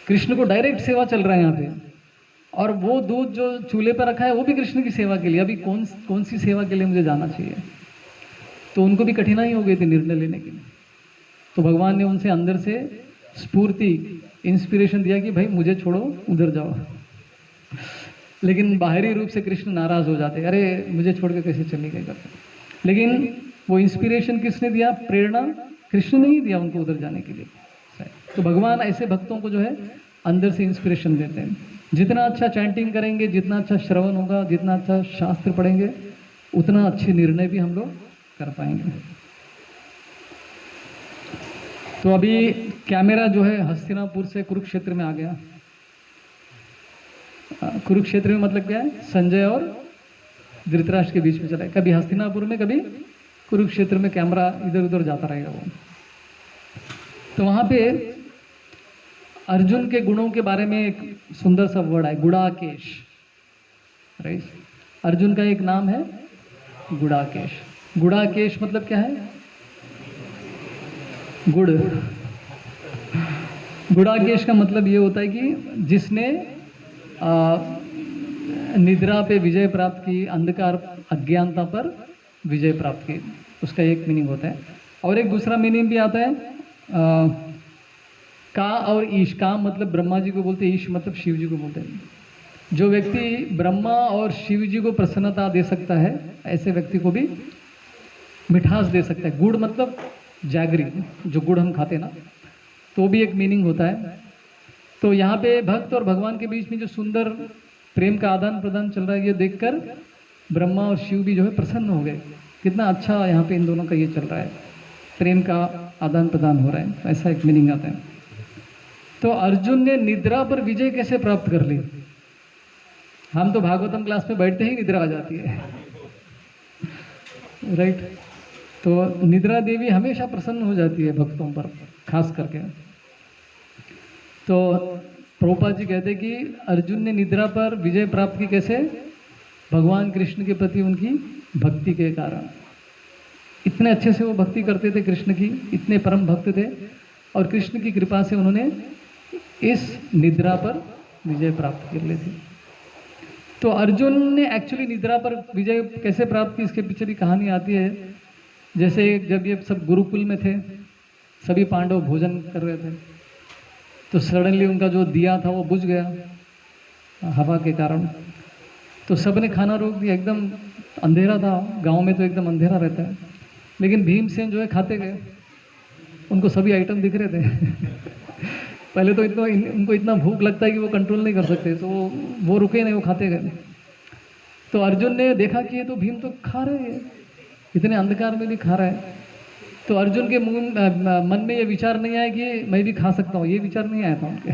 कृष्ण को डायरेक्ट सेवा चल रहा है यहाँ पे, और वो दूध जो चूल्हे पर रखा है वो भी कृष्ण की सेवा के लिए। अभी कौन सी सेवा के लिए मुझे जाना चाहिए? तो उनको भी कठिनाई हो गई थी निर्णय लेने के लिए। तो भगवान ने उनसे अंदर से स्फूर्ति इंस्पिरेशन दिया कि भाई मुझे छोड़ो, उधर जाओ। लेकिन बाहरी रूप से कृष्ण नाराज हो जाते, अरे मुझे छोड़ के कैसे चली गई करते। लेकिन वो इंस्पिरेशन किसने दिया, प्रेरणा कृष्ण ने ही दिया उनको उधर जाने के लिए। तो भगवान ऐसे भक्तों को जो है अंदर से इंस्पिरेशन देते हैं। जितना अच्छा चैंटिंग करेंगे, जितना अच्छा श्रवण होगा, जितना अच्छा शास्त्र पढ़ेंगे, उतना अच्छे निर्णय भी हम लोग कर पाएंगे। तो अभी कैमरा जो है हस्तिनापुर से कुरुक्षेत्र में आ गया। कुरुक्षेत्र में मतलब क्या है, संजय और धृतराष्ट्र के बीच में चला है। कभी हस्तिनापुर में, कभी कुरुक्षेत्र में कैमरा इधर उधर जाता रहेगा वो। तो वहाँ पे अर्जुन के गुणों के बारे में एक सुंदर सा वर्ड है, गुड़ाकेश, राइट। अर्जुन का एक नाम है गुड़ाकेश। गुड़ाकेश मतलब क्या है, गुड़। गुड़ाकेश का मतलब ये होता है कि जिसने निद्रा पे विजय प्राप्त की, अंधकार अज्ञानता पर विजय प्राप्त की, उसका एक मीनिंग होता है। और एक दूसरा मीनिंग भी आता है का और ईश। का मतलब ब्रह्मा जी को बोलते हैं, ईश मतलब शिव जी को बोलते हैं। जो व्यक्ति ब्रह्मा और शिव जी को प्रसन्नता दे सकता है, ऐसे व्यक्ति को भी मिठास दे सकता है। गुड़ मतलब जैगरी, जो गुड़ हम खाते हैं ना, तो भी एक मीनिंग होता है। तो यहाँ पे भक्त और भगवान के बीच में जो सुंदर प्रेम का आदान प्रदान चल रहा है, ये देखकर ब्रह्मा और शिव भी जो है प्रसन्न हो गए। कितना अच्छा यहाँ पे इन दोनों का ये चल रहा है, प्रेम का आदान प्रदान हो रहा है, तो ऐसा एक मीनिंग आता है। तो अर्जुन ने निद्रा पर विजय कैसे प्राप्त कर ली? हम तो भागवतम क्लास में बैठते ही निद्रा आ जाती है, राइट। तो निद्रा देवी हमेशा प्रसन्न हो जाती है भक्तों पर, खास करके। तो प्रभुपाद जी कहते कि अर्जुन ने निद्रा पर विजय प्राप्त की कैसे? भगवान कृष्ण के प्रति उनकी भक्ति के कारण। इतने अच्छे से वो भक्ति करते थे कृष्ण की, इतने परम भक्त थे, और कृष्ण की कृपा से उन्होंने इस निद्रा पर विजय प्राप्त कर ली थी। तो अर्जुन ने एक्चुअली निद्रा पर विजय कैसे प्राप्त की, इसके पीछे भी कहानी आती है। जैसे जब ये सब गुरुकुल में थे, सभी पांडव भोजन कर रहे थे, तो सडनली उनका जो दिया था वो बुझ गया हवा के कारण। तो सबने खाना रोक दिया, एकदम अंधेरा था, गांव में तो एकदम अंधेरा रहता है। लेकिन भीमसेन जो है खाते गए, उनको सभी आइटम दिख रहे थे। पहले तो उनको इतना भूख लगता है कि वो कंट्रोल नहीं कर सकते, तो वो रुके नहीं, वो खाते गए। तो अर्जुन ने देखा कि ये तो भीम तो खा रहे हैं, इतने अंधकार में भी खा रहा है। तो अर्जुन के मन में ये विचार नहीं आया कि मैं भी खा सकता हूँ, ये विचार नहीं आया था उनके।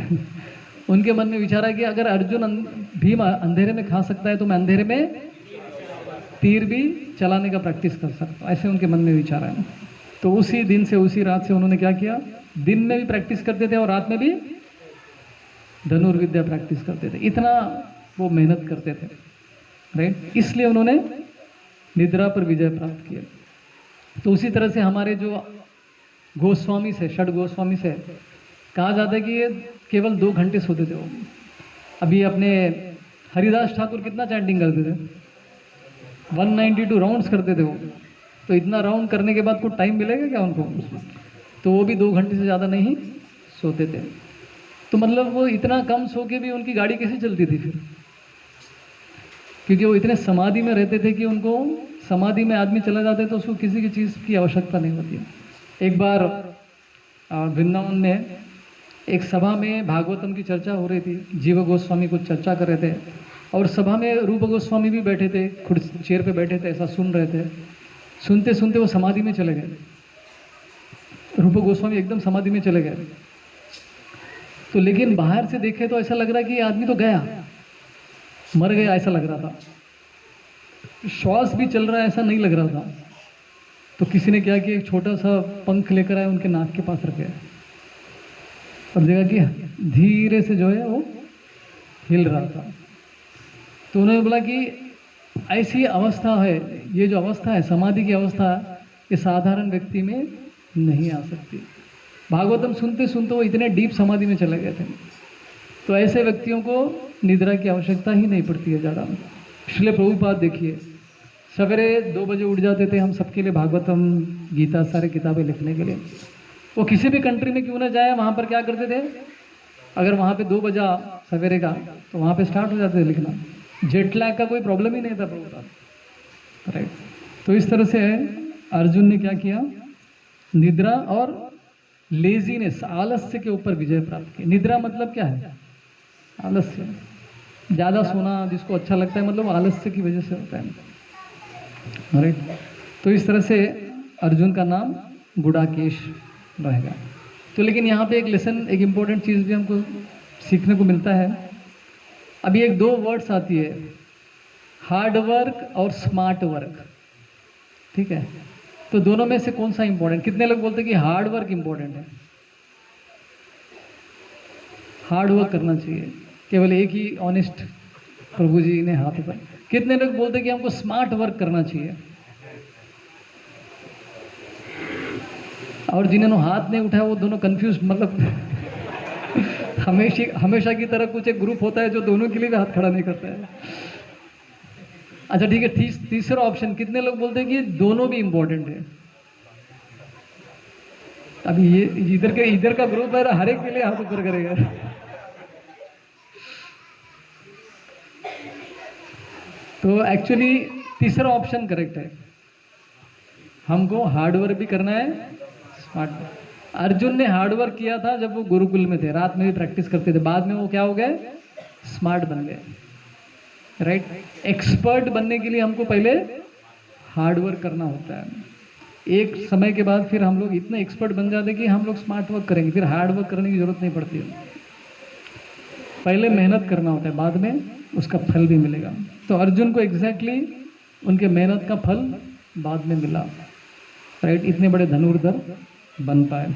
उनके मन में विचार आया कि अगर अर्जुन भीम अंधेरे में खा सकता है तो मैं अंधेरे में तीर भी चलाने का प्रैक्टिस कर सकता हूँ, ऐसे उनके मन में विचार आया। तो उसी दिन से, उसी रात से उन्होंने क्या किया, दिन में भी प्रैक्टिस करते थे और रात में भी धनुर्विद्या प्रैक्टिस करते थे। इतना वो मेहनत करते थे, राइट। इसलिए उन्होंने निद्रा पर विजय प्राप्त किया। तो उसी तरह से हमारे जो गोस्वामी से, षड गोस्वामी से कहा जाता है कि ये केवल 2 घंटे सोते थे वो। अभी अपने हरिदास ठाकुर कितना चैंटिंग करते थे, 192 राउंड्स करते थे वो। तो इतना राउंड करने के बाद कुछ टाइम मिलेगा क्या उनको? तो वो भी 2 घंटे से ज़्यादा नहीं सोते थे। तो मतलब वो इतना कम सो के भी उनकी गाड़ी कैसे चलती थी फिर? क्योंकि वो इतने समाधि में रहते थे कि उनको, समाधि में आदमी चला जाता है तो उसको किसी की चीज़ की आवश्यकता नहीं होती है। एक बार वृंदावन में एक सभा में भागवतम की चर्चा हो रही थी, जीव गोस्वामी कुछ चर्चा कर रहे थे और सभा में रूप गोस्वामी भी बैठे थे, खुद चेयर पे बैठे थे, ऐसा सुन रहे थे। सुनते सुनते वो समाधि में चले गए, रूप गोस्वामी एकदम समाधि में चले गए। तो लेकिन बाहर से देखे तो ऐसा लग रहा है कि ये आदमी तो गया, मर गया ऐसा लग रहा था, श्वास भी चल रहा है ऐसा नहीं लग रहा था। तो किसी ने क्या किया, एक छोटा सा पंख लेकर आए, उनके नाक के पास रखे और देखा कि धीरे से जो है वो हिल रहा था। तो उन्होंने बोला कि ऐसी अवस्था है, ये जो अवस्था है समाधि की अवस्था, ये साधारण व्यक्ति में नहीं आ सकती। भागवतम सुनते सुनते वो इतने डीप समाधि में चले गए थे। तो ऐसे व्यक्तियों को निद्रा की आवश्यकता ही नहीं पड़ती है ज़्यादा। इसलिए प्रभुपाद देखिए, सवेरे 2 बजे उठ जाते थे हम सबके लिए भागवतम, गीता, सारे किताबें लिखने के लिए। वो किसी भी कंट्री में क्यों ना जाए, वहाँ पर क्या करते थे, अगर वहाँ पे 2 बजा सवेरे का तो वहाँ पे स्टार्ट हो जाते थे लिखना। जेट लैग का कोई प्रॉब्लम ही नहीं था प्रभुपाद, राइट। तो इस तरह से अर्जुन ने क्या किया, निद्रा और लेजीनेस, आलस्य के ऊपर विजय प्राप्त की। निद्रा मतलब क्या है, आलस्य, ज़्यादा सोना जिसको अच्छा लगता है, मतलब आलस्य की वजह से होता है, राइट। तो इस तरह से अर्जुन का नाम गुडाकेश रहेगा। तो लेकिन यहाँ पे एक लेसन, एक इम्पोर्टेंट चीज़ भी हमको सीखने को मिलता है। अभी एक 2 वर्ड्स आती है, हार्ड वर्क और स्मार्ट वर्क, ठीक है। तो दोनों में से कौन सा इंपॉर्टेंट? कितने लोग बोलते हैं कि हार्ड वर्क इंपॉर्टेंट है, हार्ड वर्क करना चाहिए? केवल एक ही ऑनेस्ट प्रभु जी ने हाथ ऊपर। कितने लोग बोलते हैं कि हमको स्मार्ट वर्क करना चाहिए? और जिन्होंने हाथ नहीं उठाया वो दोनों कंफ्यूज, मतलब हमेशा की तरह कुछ एक ग्रुप होता है जो दोनों के लिए भी हाथ खड़ा नहीं करता है। अच्छा ठीक है, तीसरा ऑप्शन, कितने लोग बोलते हैं कि दोनों भी इंपॉर्टेंट है? अभी ये इधर का ग्रुप है, हर एक के लिए हाथ ऊपर करेगा। तो एक्चुअली तीसरा ऑप्शन करेक्ट है, हमको हार्डवर्क भी करना है, स्मार्ट। अर्जुन ने हार्डवर्क किया था जब वो गुरुकुल में थे, रात में भी प्रैक्टिस करते थे, बाद में वो क्या हो गए, स्मार्ट बन गए, राइट। एक्सपर्ट बनने के लिए हमको पहले हार्डवर्क करना होता है। एक समय के बाद फिर हम लोग इतने एक्सपर्ट बन जाते हैं कि हम लोग स्मार्ट वर्क करेंगे, फिर हार्ड वर्क करने की जरूरत नहीं पड़ती है। पहले मेहनत करना होता है, बाद में उसका फल भी मिलेगा। तो अर्जुन को एग्जैक्टली उनके मेहनत का फल बाद में मिला, राइट। इतने बड़े धनुर्धर बन पाए।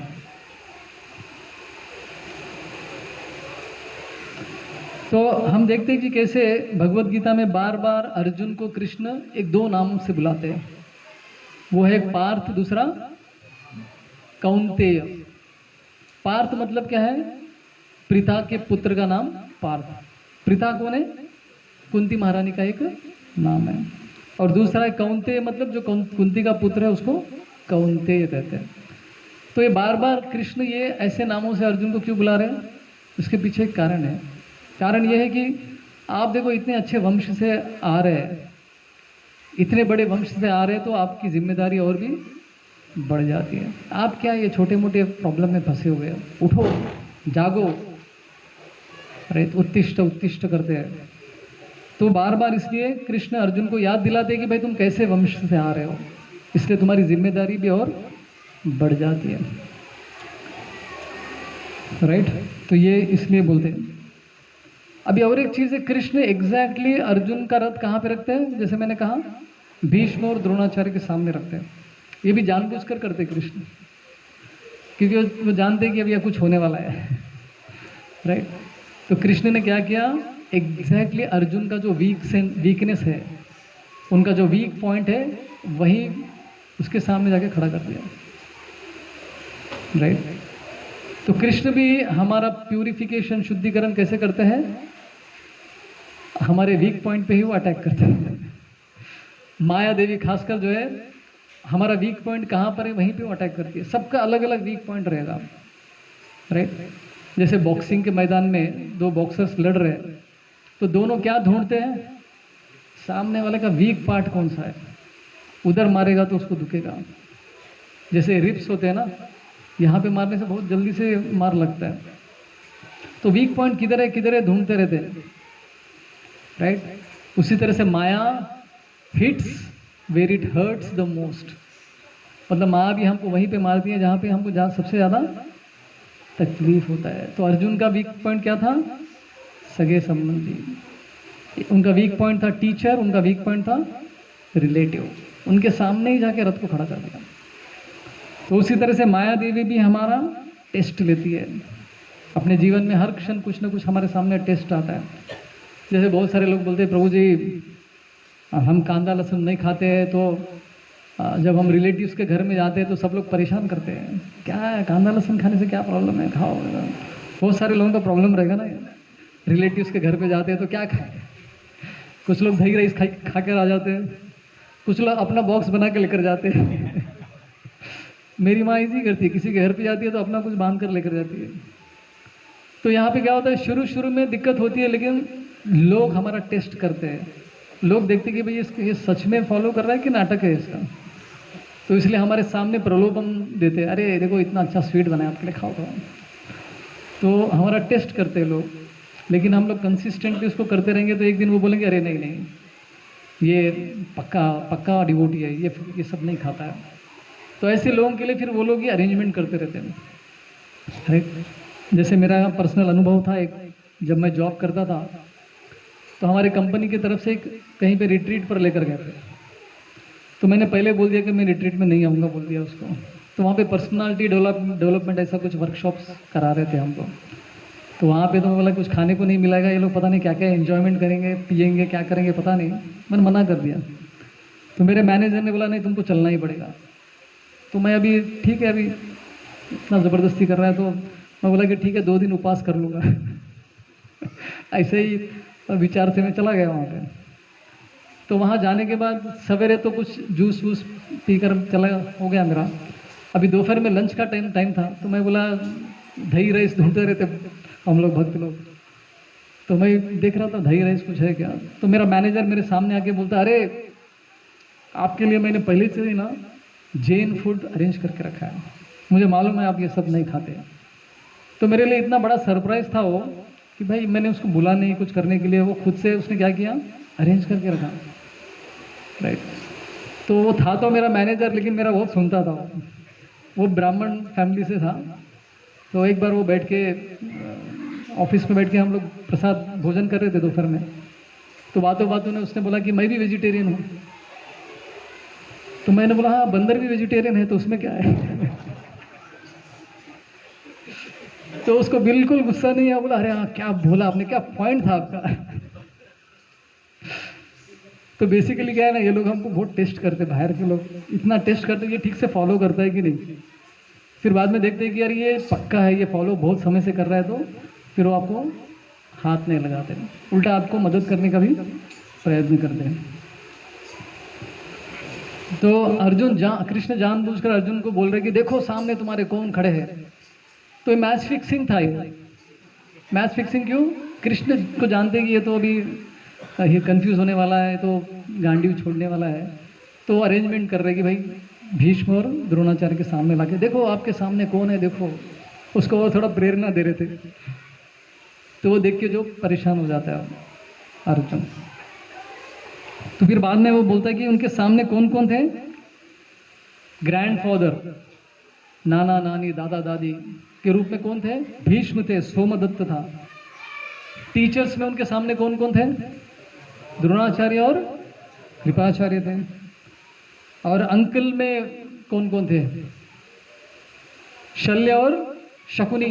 तो हम देखते हैं कि कैसे भगवत गीता में बार बार अर्जुन को कृष्ण एक 2 नाम से बुलाते हैं। वो है पार्थ, दूसरा कौंतेय। पार्थ मतलब क्या है, प्रीता के पुत्र का नाम पार्थ। प्रीता कौन है, कुंती महारानी का एक नाम है। और दूसरा है कौंतेय, मतलब जो कुंती का पुत्र है उसको कौन्तेय कहते हैं। तो ये बार बार कृष्ण ये ऐसे नामों से अर्जुन को क्यों बुला रहे हैं? इसके पीछे एक कारण है। कारण ये है कि आप देखो इतने अच्छे वंश से आ रहे हैं, इतने बड़े वंश से आ रहे हैं, तो आपकी जिम्मेदारी और भी बढ़ जाती है। आप क्या ये छोटे मोटे प्रॉब्लम में फंसे हुए हैं? उठो, जागो, अरे उत्तिष्ठ उत्तिष्ठ करते हैं। तो बार बार इसलिए कृष्ण अर्जुन को याद दिलाते हैं कि भाई तुम कैसे वंश से आ रहे हो, इसलिए तुम्हारी जिम्मेदारी भी और बढ़ जाती है। राइट? तो ये इसलिए बोलते हैं। अभी और एक चीज़ है, कृष्ण एग्जैक्टली अर्जुन का रथ कहाँ पे रखते हैं? जैसे मैंने कहा, भीष्म और द्रोणाचार्य के सामने रखते हैं। ये भी जानबूझकर करते हैं कृष्ण, क्योंकि वो जानते हैं कि अब यह कुछ होने वाला है। राइट? तो कृष्ण ने क्या किया, एग्जैक्टली अर्जुन का जो वीकनेस है, उनका जो वीक पॉइंट है, वही उसके सामने जाके खड़ा कर दिया। राइट? तो कृष्ण भी हमारा प्यूरिफिकेशन, शुद्धिकरण कैसे करते हैं? हमारे वीक पॉइंट पे ही वो अटैक करते हैं। माया देवी खासकर जो है, हमारा वीक पॉइंट कहाँ पर है वहीं पे वो अटैक करती है। सबका अलग अलग वीक पॉइंट रहेगा। राइट? जैसे बॉक्सिंग के मैदान में दो बॉक्सर्स लड़ रहे हैं, तो दोनों क्या ढूंढते हैं? सामने वाले का वीक पार्ट कौन सा है, उधर मारेगा तो उसको दुखेगा। जैसे रिप्स होते हैं ना, यहाँ पे मारने से बहुत जल्दी से मार लगता है। तो वीक पॉइंट किधर है ढूंढते रहते हैं। राइट? उसी तरह से Maya hits where it hurts the most, मतलब माया भी हमको वहीं पे मारती है जहाँ पे हमको सबसे ज़्यादा तकलीफ होता है। तो अर्जुन का वीक पॉइंट क्या था? सगे संबंधी। उनका वीक पॉइंट था टीचर, उनका वीक पॉइंट था रिलेटिव। उनके सामने ही जाके रथ को खड़ा कर दिया। तो उसी तरह से माया देवी भी हमारा टेस्ट लेती है। अपने जीवन में हर क्षण कुछ ना कुछ हमारे सामने टेस्ट आता है। जैसे बहुत सारे लोग बोलते हैं, प्रभु जी हम कांदा लहसुन नहीं खाते हैं, तो जब हम रिलेटिव्स के घर में जाते हैं तो सब लोग परेशान करते हैं, क्या है कांदा लहसुन खाने से क्या प्रॉब्लम है, खाओ। बहुत सारे लोगों का प्रॉब्लम रहेगा ना, रिलेटिव्स के घर पे जाते हैं तो क्या खाए। कुछ लोग दही राइस खा कर आ जाते हैं, कुछ लोग अपना बॉक्स बना के लेकर जाते हैं। मेरी माँ इसी करती है, किसी के घर पे जाती है तो अपना कुछ बांध कर लेकर जाती है। तो यहाँ पे क्या होता है, शुरू में दिक्कत होती है, लेकिन लोग हमारा टेस्ट करते हैं। लोग देखते हैं कि भाई ये सच में फॉलो कर रहा है कि नाटक है इसका। तो इसलिए हमारे सामने प्रलोभन देते हैं, अरे देखो इतना अच्छा स्वीट बनाया आपके लिए, खाओ खाओ। तो हमारा टेस्ट करते हैं लोग। लेकिन हम लोग कंसिस्टेंटली उसको करते रहेंगे तो एक दिन वो बोलेंगे, अरे नहीं नहीं, ये पक्का डिवोटी है, ये सब नहीं खाता है। तो ऐसे लोगों के लिए फिर वो लोग ये अरेंजमेंट करते रहते हैं। राइट? जैसे मेरा पर्सनल अनुभव था, एक जब मैं जॉब करता था तो हमारे कंपनी की तरफ से कहीं पे रिट्रीट पर लेकर गए थे। तो मैंने पहले बोल दिया कि मैं रिट्रीट में नहीं आऊँगा, बोल दिया उसको। तो वहाँ पे पर्सनालिटी डेवलपमेंट ऐसा कुछ वर्कशॉप्स करा रहे थे हमको। तो वहाँ पे तो मैं बोला कुछ खाने को नहीं मिलेगा, ये लोग पता नहीं क्या क्या एंजॉयमेंट करेंगे, पियेंगे, क्या करेंगे पता नहीं। मैंने मना कर दिया। तो मेरे मैनेजर ने बोला नहीं तुमको चलना ही पड़ेगा। तो मैं अभी ठीक है, अभी इतना ज़बरदस्ती कर रहा है तो मैं बोला कि ठीक है 2 दिन उपवास कर लूँगा। ऐसे ही विचार से मैं चला गया वहाँ पे। तो वहाँ जाने के बाद सवेरे तो कुछ जूस वूस पीकर चला हो गया मेरा। अभी दोपहर में लंच का टाइम था, तो मैं बोला दही राइस ढूंढते रहते हम लोग भक्त लोग। तो मैं देख रहा था दही राइस कुछ है क्या। तो मेरा मैनेजर मेरे सामने आके बोलता, अरे आपके लिए मैंने पहले से ही ना जैन फूड अरेंज करके रखा है, मुझे मालूम है आप ये सब नहीं खाते। तो मेरे लिए इतना बड़ा सरप्राइज था वो कि भाई मैंने उसको बुला नहीं कुछ करने के लिए, वो खुद से उसने क्या किया, अरेंज करके रखा। राइट? तो वो था तो मेरा मैनेजर, लेकिन मेरा बहुत सुनता था। वो ब्राह्मण फैमिली से था। तो एक बार वो बैठ के ऑफिस में बैठ के हम लोग प्रसाद भोजन कर रहे थे दोपहर में। तो बातों में उसने बोला कि मैं भी वेजिटेरियन हूँ। तो मैंने बोला हाँ बंदर भी वेजिटेरियन है तो उसमें क्या है। तो उसको बिल्कुल गुस्सा नहीं आया, बोला अरे हाँ क्या बोला आपने, क्या पॉइंट था आपका। तो बेसिकली क्या है ना, ये लोग हमको बहुत टेस्ट करते, बाहर के लोग इतना टेस्ट करते ये ठीक से फॉलो करता है कि नहीं। फिर बाद में देखते हैं कि यार ये पक्का है, ये फॉलो बहुत समय से कर रहा है, तो फिर वो आपको हाथ नहीं लगाते, उल्टा आपको मदद करने का भी प्रयत्न करते हैं। तो अर्जुन कृष्ण जानबूझकर अर्जुन को बोल रहे कि देखो सामने तुम्हारे कौन खड़े हैं। तो ये मैच फिक्सिंग था। ये मैच फिक्सिंग क्यों? कृष्ण को जानते कि ये तो अभी ये कंफ्यूज होने वाला है, तो गांडी छोड़ने वाला है, तो अरेंजमेंट कर रहे कि भाई भीष्म और द्रोणाचार्य के सामने लाके देखो आपके सामने कौन है, देखो। उसको वो थोड़ा प्रेरणा दे रहे थे। तो वो देख के जो परेशान हो जाता है अर्जुन। तो फिर बाद में वो बोलता है कि उनके सामने कौन कौन थे। ग्रैंडफादर, नाना नानी दादा दादी के रूप में कौन थे? भीष्म थे, सोमदत्त था। टीचर्स में उनके सामने कौन कौन थे? द्रोणाचार्य और कृपाचार्य थे। और अंकल में कौन कौन थे? शल्य और शकुनी।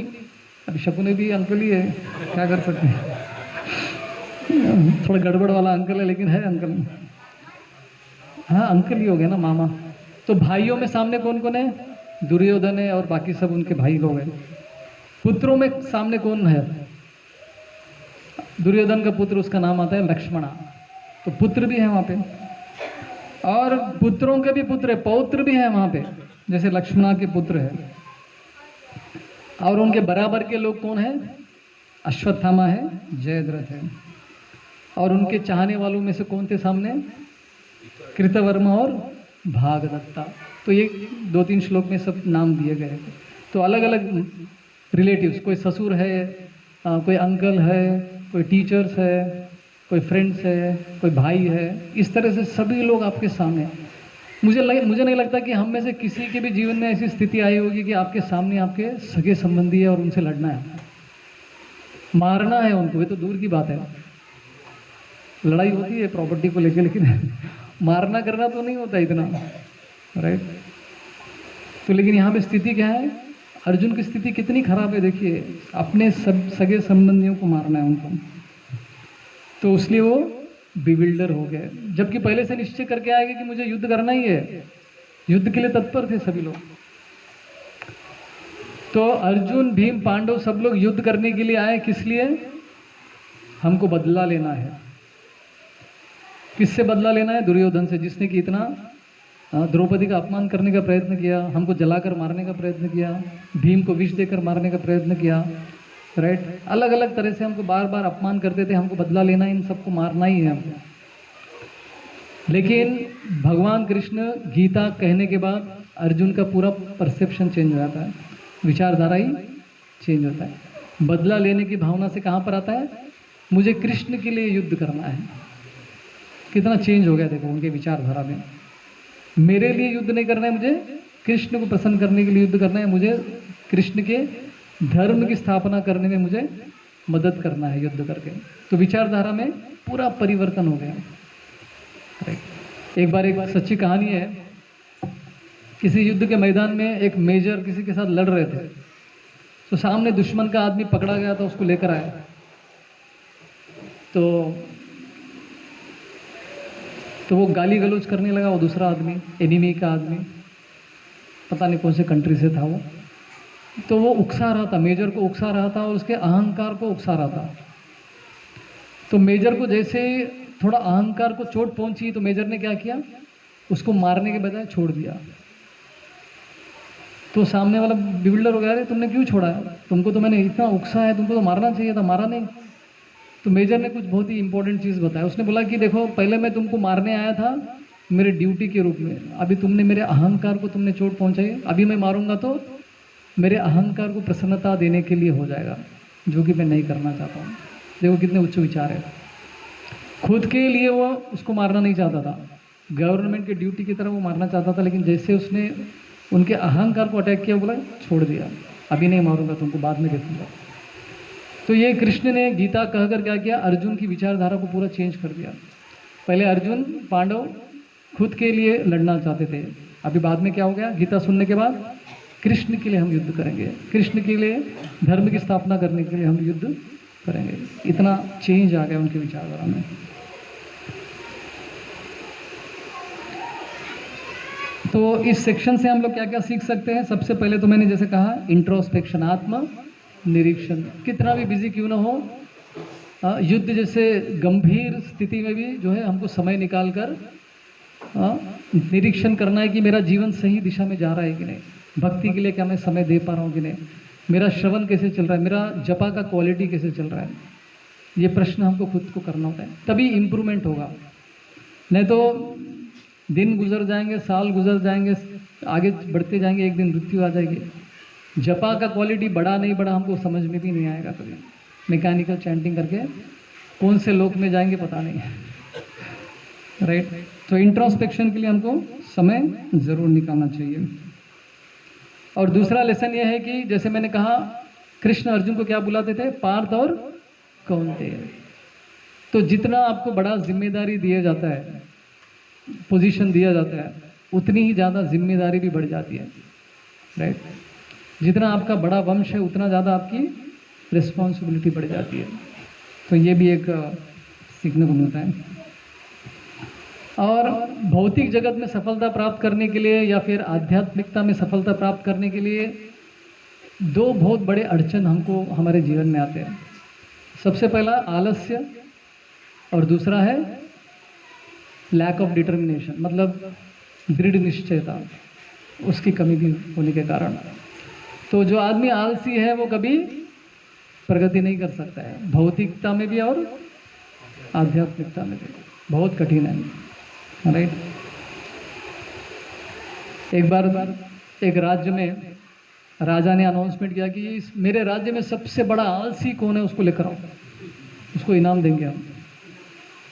अभी शकुनी भी अंकल ही है, क्या कर सकते हैं। थोड़ा गड़बड़ वाला अंकल है, लेकिन है अंकल। हाँ अंकल ही हो गए ना, मामा। तो भाइयों में सामने कौन कौन है? दुर्योधन है और बाकी सब उनके भाई लोग हैं। पुत्रों में सामने कौन है? दुर्योधन का पुत्र, उसका नाम आता है लक्ष्मणा। तो पुत्र भी है वहां पे, और पुत्रों के भी पुत्र है, पौत्र भी है वहां पे, जैसे लक्ष्मणा के पुत्र है। और उनके बराबर के लोग कौन है? अश्वत्थामा है, जयद्रथ है। और उनके चाहने वालों में से कौन थे सामने? कृतवर्मा और भागदत्ता। तो ये 2-3 श्लोक में सब नाम दिए गए। तो अलग अलग रिलेटिव्स, कोई ससुर है, कोई अंकल है, कोई टीचर्स है, कोई फ्रेंड्स है, कोई भाई है। इस तरह से सभी लोग आपके सामने। मुझे नहीं लगता कि हम में से किसी के भी जीवन में ऐसी स्थिति आई होगी कि आपके सामने आपके सगे संबंधी है और उनसे लड़ना है, मारना है उनको। ये तो दूर की बात है, लड़ाई होती है प्रॉपर्टी को लेकर, लेकिन मारना करना तो नहीं होता इतना, राइट। तो लेकिन यहाँ पे स्थिति क्या है? अर्जुन की स्थिति कितनी खराब है देखिए, अपने सब सगे संबंधियों को मारना है उनको। तो इसलिए वो बिविल्डर हो गए, जबकि पहले से निश्चय करके आएगा कि मुझे युद्ध करना ही है। युद्ध के लिए तत्पर थे सभी लोग। तो अर्जुन, भीम, पांडव सब लोग युद्ध करने के लिए आए। किस लिए? हमको बदला लेना है। किससे बदला लेना है? दुर्योधन से, जिसने कि इतना द्रौपदी का अपमान करने का प्रयत्न किया, हमको जलाकर मारने का प्रयत्न किया, भीम को विष देकर मारने का प्रयत्न किया, राइट। अलग अलग तरह से हमको बार बार अपमान करते थे। हमको बदला लेना, इन सबको मारना ही है हमको। लेकिन भगवान कृष्ण गीता कहने के बाद अर्जुन का पूरा परसेप्शन चेंज हो जाता है, विचारधारा ही चेंज होता है। बदला लेने की भावना से कहाँ पर आता है? मुझे कृष्ण के लिए युद्ध करना है। कितना चेंज हो गया देखो उनके विचारधारा में। मेरे लिए युद्ध नहीं करना है, मुझे कृष्ण को प्रसन्न करने के लिए युद्ध करना है। मुझे कृष्ण के धर्म की स्थापना करने में मुझे मदद करना है युद्ध करके। तो विचारधारा में पूरा परिवर्तन हो गया। एक बार एक सच्ची कहानी है, किसी युद्ध के मैदान में एक मेजर किसी के साथ लड़ रहे थे। तो सामने दुश्मन का आदमी पकड़ा गया था, उसको लेकर आया। तो वो गाली गलौज करने लगा, वो दूसरा आदमी, एनिमी का आदमी, पता नहीं कौन से कंट्री से था वो। तो वो उकसा रहा था, मेजर को उकसा रहा था और उसके अहंकार को उकसा रहा था। तो मेजर को जैसे थोड़ा अहंकार को चोट पहुंची, तो मेजर ने क्या किया? उसको मारने के बजाय छोड़ दिया। तो सामने वाला बिल्डर हो गया, अरे तुमने क्यों छोड़ा? तुमको तो मैंने इतना उकसा है, तुमको तो मारना चाहिए था, मारा नहीं। तो मेजर ने कुछ बहुत ही इंपॉर्टेंट चीज़ बताया। उसने बोला कि देखो, पहले मैं तुमको मारने आया था मेरे ड्यूटी के रूप में, अभी तुमने मेरे अहंकार को तुमने चोट पहुंचाई। अभी मैं मारूंगा तो मेरे अहंकार को प्रसन्नता देने के लिए हो जाएगा, जो कि मैं नहीं करना चाहता हूँ। देखो कितने उच्च विचार है। खुद के लिए वो उसको मारना नहीं चाहता था, गवर्नमेंट की ड्यूटी की तरह वो मारना चाहता था, लेकिन जैसे उसने उनके अहंकार को अटैक किया, बोला छोड़ दिया, अभी नहीं मारूंगा तुमको, बाद में देखूंगा। तो ये कृष्ण ने गीता कहकर क्या किया? अर्जुन की विचारधारा को पूरा चेंज कर दिया। पहले अर्जुन, पांडव खुद के लिए लड़ना चाहते थे, अभी बाद में क्या हो गया? गीता सुनने के बाद कृष्ण के लिए हम युद्ध करेंगे, कृष्ण के लिए धर्म की स्थापना करने के लिए हम युद्ध करेंगे। इतना चेंज आ गया उनकी विचारधारा में। तो इस सेक्शन से हम लोग क्या क्या सीख सकते हैं? सबसे पहले तो मैंने जैसे कहा, इंट्रोस्पेक्शन, आत्म निरीक्षण। कितना भी बिजी क्यों ना हो, युद्ध जैसे गंभीर स्थिति में भी जो है हमको समय निकालकर निरीक्षण करना है कि मेरा जीवन सही दिशा में जा रहा है कि नहीं, भक्ति के लिए क्या मैं समय दे पा रहा हूँ कि नहीं, मेरा श्रवण कैसे चल रहा है, मेरा जपा का क्वालिटी कैसे चल रहा है। ये प्रश्न हमको खुद को करना होता है, तभी इम्प्रूवमेंट होगा। नहीं तो दिन गुजर जाएंगे, साल गुजर जाएंगे, आगे बढ़ते जाएंगे, एक दिन मृत्यु आ जाएगी। जपा का क्वालिटी बढ़ा नहीं बढ़ा हमको समझ में भी नहीं आएगा कभी। मैकेनिकल चैंटिंग करके कौन से लोक में जाएंगे पता नहीं है, राइट। तो इंट्रोस्पेक्शन के लिए हमको समय ज़रूर निकालना चाहिए। और दूसरा लेसन यह है कि जैसे मैंने कहा, कृष्ण अर्जुन को क्या बुलाते थे, पार्थ और कौन्तेय। तो जितना आपको बड़ा जिम्मेदारी दिया जाता है, पोजीशन दिया जाता है, उतनी ही ज़्यादा जिम्मेदारी भी बढ़ जाती है, राइट। जितना आपका बड़ा वंश है उतना ज़्यादा आपकी रिस्पॉन्सिबिलिटी बढ़ जाती है। तो ये भी एक सीखने को मिलता है। और भौतिक जगत में सफलता प्राप्त करने के लिए या फिर आध्यात्मिकता में सफलता प्राप्त करने के लिए दो बहुत बड़े अड़चन हमको हमारे जीवन में आते हैं। सबसे पहला आलस्य और दूसरा है लैक ऑफ डिटर्मिनेशन, मतलब दृढ़ निश्चयता, उसकी कमी भी होने के कारण। तो जो आदमी आलसी है वो कभी प्रगति नहीं कर सकता है, भौतिकता में भी और आध्यात्मिकता में भी। बहुत कठिन है, राइट। एक बार एक राज्य में राजा ने अनाउंसमेंट किया कि इस मेरे राज्य में सबसे बड़ा आलसी कौन है, उसको लेकर आओ, उसको इनाम देंगे हम।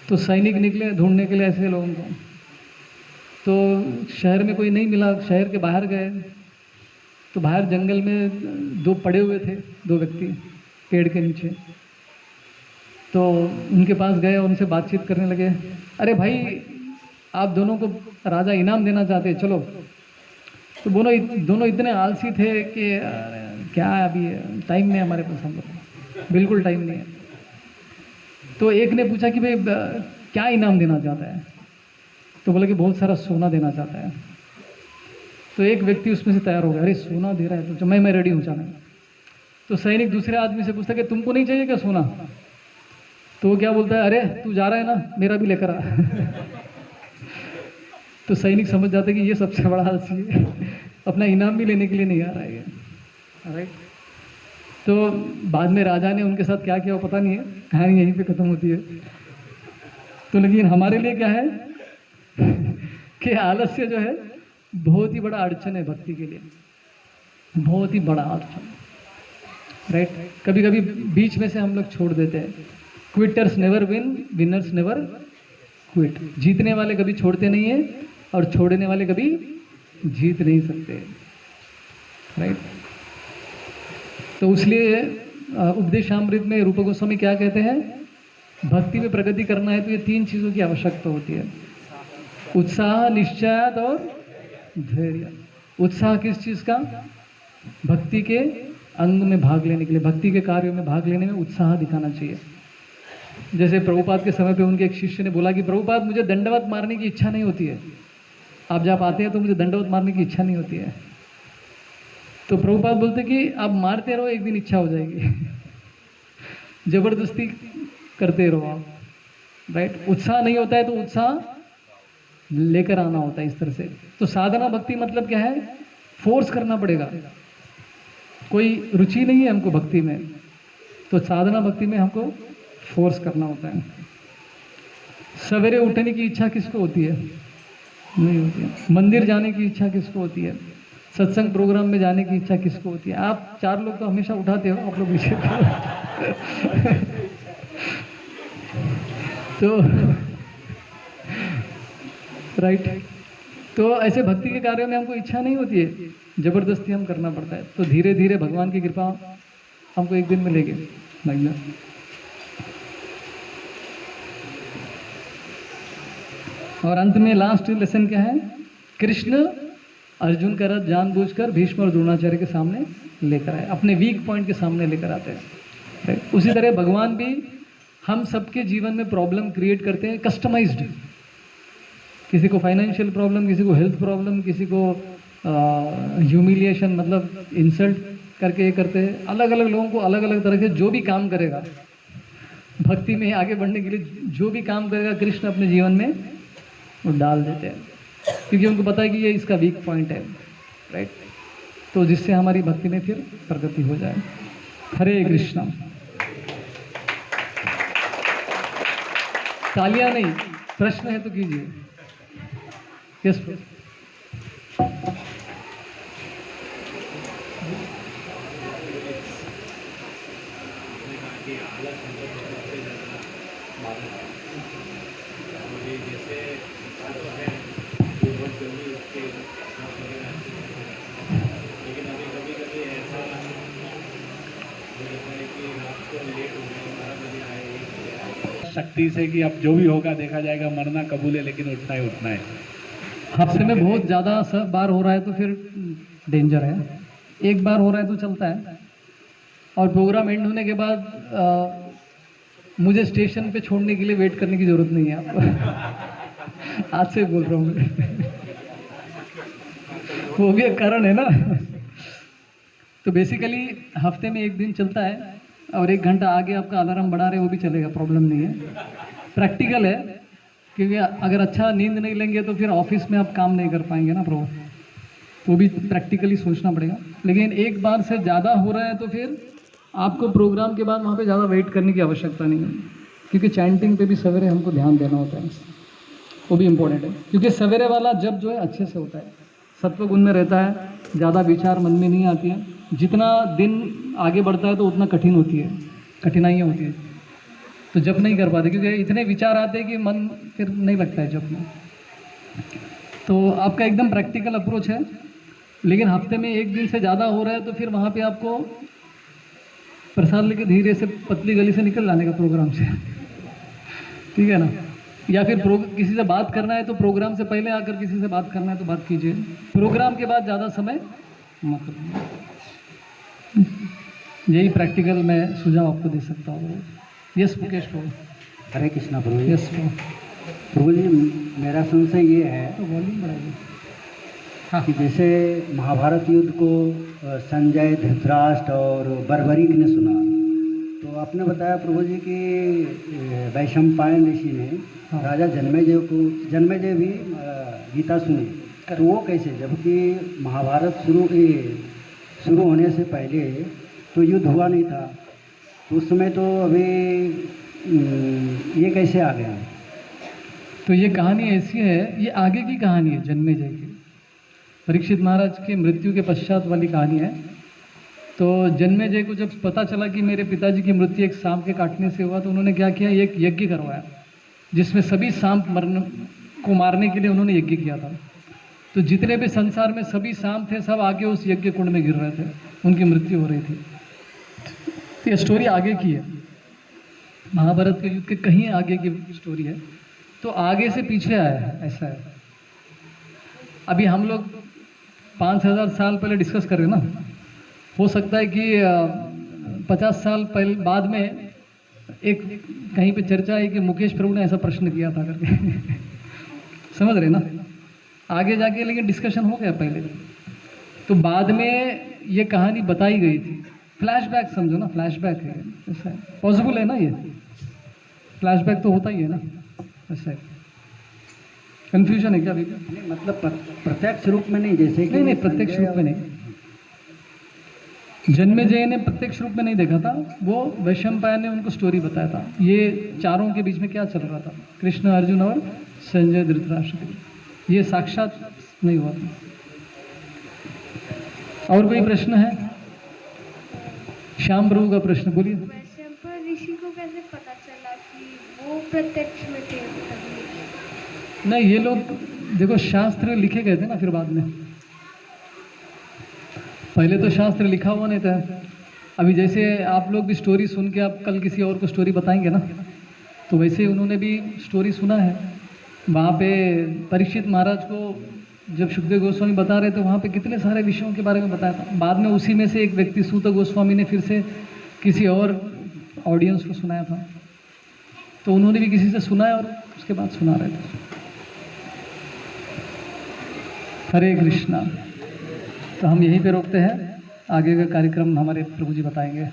तो सैनिक निकले ढूंढने के लिए ऐसे लोगों को। तो शहर में कोई नहीं मिला, शहर के बाहर गए तो बाहर जंगल में दो पड़े हुए थे, दो व्यक्ति पेड़ के नीचे। तो उनके पास गए और उनसे बातचीत करने लगे। अरे भाई, आप दोनों को राजा इनाम देना चाहते हैं, चलो। तो दोनों इतने आलसी थे कि क्या अभी टाइम नहीं हमारे पास, हम लोग बिल्कुल टाइम नहीं है। तो एक ने पूछा कि भाई क्या इनाम देना चाहता है। तो बोला कि बहुत सारा सोना देना चाहता है। तो एक व्यक्ति उसमें से तैयार हो गया, अरे सोना दे रहा है तो मैं रेडी हूँ जाने। तो सैनिक दूसरे आदमी से पूछता कि तुमको नहीं चाहिए क्या सोना। तो वो क्या बोलता है, अरे तू जा रहा है ना, मेरा भी लेकर आ। तो सैनिक समझ जाता है कि ये सबसे बड़ा आलसी है, अपना इनाम भी लेने के लिए नहीं आ रहा है, राइट। तो बाद में राजा ने उनके साथ क्या किया वो पता नहीं है, कहानी यहीं पे खत्म होती है। तो लेकिन हमारे लिए क्या है कि आलस्य जो है बहुत ही बड़ा अड़चन है भक्ति के लिए, बहुत ही बड़ा अड़चन, राइट। कभी कभी बीच में से हम लोग छोड़ देते हैं। Quitters never win, winners never quit. जीतने वाले कभी छोड़ते नहीं है और छोड़ने वाले कभी जीत नहीं सकते, राइट। तो इसलिए उपदेशामृत में रूप गोस्वामी क्या कहते हैं, भक्ति में प्रगति करना है तो ये तीन चीज़ों की आवश्यकता होती है, उत्साह, निश्चय और धैर्य। उत्साह किस चीज़ का, भक्ति के अंग में भाग लेने के लिए, भक्ति के कार्यों में भाग लेने में उत्साह दिखाना चाहिए। जैसे प्रभुपाद के समय पे उनके एक शिष्य ने बोला कि प्रभुपाद मुझे दंडवत मारने की इच्छा नहीं होती है, आप जब आते हैं तो मुझे दंडवत मारने की इच्छा नहीं होती है। तो प्रभुपाद बोलते कि आप मारते रहो, एक दिन इच्छा हो जाएगी। जबरदस्ती करते रहो आप, राइट। उत्साह नहीं होता है तो उत्साह लेकर आना होता है इस तरह से। तो साधना भक्ति मतलब क्या है, फोर्स करना पड़ेगा। कोई रुचि नहीं है हमको भक्ति में, तो साधना भक्ति में हमको फोर्स करना होता है। सवेरे उठने की इच्छा किसको होती है, नहीं होती है। मंदिर जाने की इच्छा किसको होती है, सत्संग प्रोग्राम में जाने की इच्छा किसको होती है। आप चार लोग तो हमेशा उठाते हो, आप लोग नीचे तो राइट। तो ऐसे भक्ति के कार्यों में हमको इच्छा नहीं होती है, जबरदस्ती हम करना पड़ता है। तो धीरे धीरे भगवान की कृपा हमको एक दिन मिलेगी, लगना। और अंत में लास्ट लेसन क्या है, कृष्ण अर्जुन का रथ जानबूझकर भीष्म और द्रोणाचार्य के सामने लेकर आए, अपने वीक पॉइंट के सामने लेकर आते हैं। उसी तरह भगवान भी हम सबके जीवन में प्रॉब्लम क्रिएट करते हैं, कस्टमाइज्ड। किसी को फाइनेंशियल प्रॉब्लम, किसी को हेल्थ प्रॉब्लम, किसी को ह्यूमिलिएशन मतलब इंसल्ट करके ये करते हैं। अलग अलग लोगों को अलग अलग तरह के जो भी काम करेगा भक्ति में आगे बढ़ने के लिए, जो भी काम करेगा कृष्ण अपने जीवन में वो डाल देते हैं। क्योंकि उनको पता है कि ये इसका वीक पॉइंट है, राइट। तो जिससे हमारी भक्ति में फिर प्रगति हो जाए। हरे कृष्णा। तालियां नहीं, प्रश्न है तो कीजिए। यस। शक्ति से कि अब जो भी होगा देखा जाएगा, मरना कबूल है लेकिन उठना ही उठना है। हफ्ते में बहुत ज़्यादा बार हो रहा है तो फिर डेंजर है। एक बार हो रहा है तो चलता है। और प्रोग्राम एंड होने के बाद मुझे स्टेशन पे छोड़ने के लिए वेट करने की ज़रूरत नहीं है आपको। आज से बोल रहा हूँ मैं। वो भी एक कारण है ना। तो बेसिकली हफ्ते में एक दिन चलता है और 1 घंटा आगे आपका अलार्म बढ़ा रहे वो भी चलेगा, प्रॉब्लम नहीं है। प्रैक्टिकल है, क्योंकि अगर अच्छा नींद नहीं लेंगे तो फिर ऑफिस में आप काम नहीं कर पाएंगे ना प्रभु। वो भी प्रैक्टिकली सोचना पड़ेगा। लेकिन एक बार से ज़्यादा हो रहा है तो फिर आपको प्रोग्राम के बाद वहाँ पे ज़्यादा वेट करने की आवश्यकता नहीं है, क्योंकि चैंटिंग पे भी सवेरे हमको ध्यान देना होता है। वो भी इम्पोर्टेंट है, क्योंकि सवेरे वाला जब जो है अच्छे से होता है, सत्व गुण में रहता है, ज़्यादा विचार मन में नहीं आती है। जितना दिन आगे बढ़ता है तो उतना कठिन होती है, कठिनाइयाँ होती है, तो जप नहीं कर पाते, क्योंकि इतने विचार आते हैं कि मन फिर नहीं लगता है जप में। तो आपका एकदम प्रैक्टिकल अप्रोच है। लेकिन हफ्ते में 1 दिन से ज़्यादा हो रहा है तो फिर वहाँ पे आपको प्रसाद लेके धीरे से पतली गली से निकल जाने का प्रोग्राम से। ठीक है ना। या फिर किसी से बात करना है तो प्रोग्राम से पहले आकर किसी से बात करना है तो बात कीजिए। प्रोग्राम के बाद ज़्यादा समय मत। यही प्रैक्टिकल मैं सुझाव आपको दे सकता हूँ। यस मुकेश प्रभु। हरे कृष्णा प्रभु। यस प्रभु। प्रभु जी, मेरा संशय ये है तो वॉल्यूम बढ़ाइए। हाँ, कि जैसे महाभारत युद्ध को संजय, धृतराष्ट्र और बर्बरीक ने सुना, तो आपने बताया प्रभु जी कि वैशंपायन ऋषि ने राजा जन्मेजय भी गीता सुनी। तो वो कैसे, जबकि महाभारत शुरू होने से पहले तो युद्ध हुआ नहीं था, तो उस समय तो अभी ये कैसे आ गया? तो ये कहानी ऐसी है, ये आगे की कहानी है जन्मेजय की। परीक्षित महाराज के मृत्यु के पश्चात वाली कहानी है। तो जन्मेजय को जब पता चला कि मेरे पिताजी की मृत्यु एक सांप के काटने से हुआ, तो उन्होंने क्या किया, एक यज्ञ करवाया जिसमें सभी सांप को मारने के लिए उन्होंने यज्ञ किया था। तो जितने भी संसार में सभी सांप थे सब आगे उस यज्ञ कुंड में गिर रहे थे, उनकी मृत्यु हो रही थी। तो ये स्टोरी आगे की है, महाभारत के युद्ध के कहीं आगे की स्टोरी है। तो आगे से पीछे आया है, ऐसा है। अभी हम लोग 5000 साल पहले डिस्कस कर रहे हैं ना। हो सकता है कि 50 साल पहले बाद में एक कहीं पे चर्चा है कि मुकेश प्रभु ने ऐसा प्रश्न किया था करके। समझ रहे ना, आगे जाके लेकिन डिस्कशन हो गया पहले। तो बाद में ये कहानी बताई गई थी। फ्लैशबैक समझो ना, फ्लैशबैक है, ऐसा है। पॉसिबल है ना, ये फ्लैशबैक तो होता ही है ना, ऐसा है। कंफ्यूजन है क्या अभी? नहीं, मतलब प्रत्यक्ष रूप में नहीं, जैसे कि नहीं, प्रत्यक्ष रूप में नहीं। जन्मेजय ने प्रत्यक्ष रूप में नहीं देखा था, वो वैशंपायन ने उनको स्टोरी बताया था। ये चारों के बीच में क्या चल रहा था, कृष्ण, अर्जुन और संजय, धृतराष्ट्र, ये साक्षात नहीं हुआ था। और कोई प्रश्न है? श्याम प्रभु का प्रश्न बोलिए। वैशंपायन ऋषि को कैसे पता चला कि वो प्रत्यक्ष में थे? नहीं, ये लोग देखो शास्त्र लिखे गए थे ना, फिर बाद में। पहले तो शास्त्र लिखा हुआ नहीं था। अभी जैसे आप लोग भी स्टोरी सुन के आप कल किसी और को स्टोरी बताएंगे ना, तो वैसे उन्होंने भी स्टोरी सुना है। वहाँ पे परीक्षित महाराज को जब सुखदेव गोस्वामी बता रहे थे, वहाँ पे कितने सारे विषयों के बारे में बताया था। बाद में उसी में से एक व्यक्ति सूत गोस्वामी ने फिर से किसी और ऑडियंस को सुनाया था। तो उन्होंने भी किसी से सुना है और उसके बाद सुना रहे थे। हरे कृष्णा। तो हम यहीं पे रोकते हैं, आगे का कार्यक्रम हमारे प्रभु जी बताएंगे।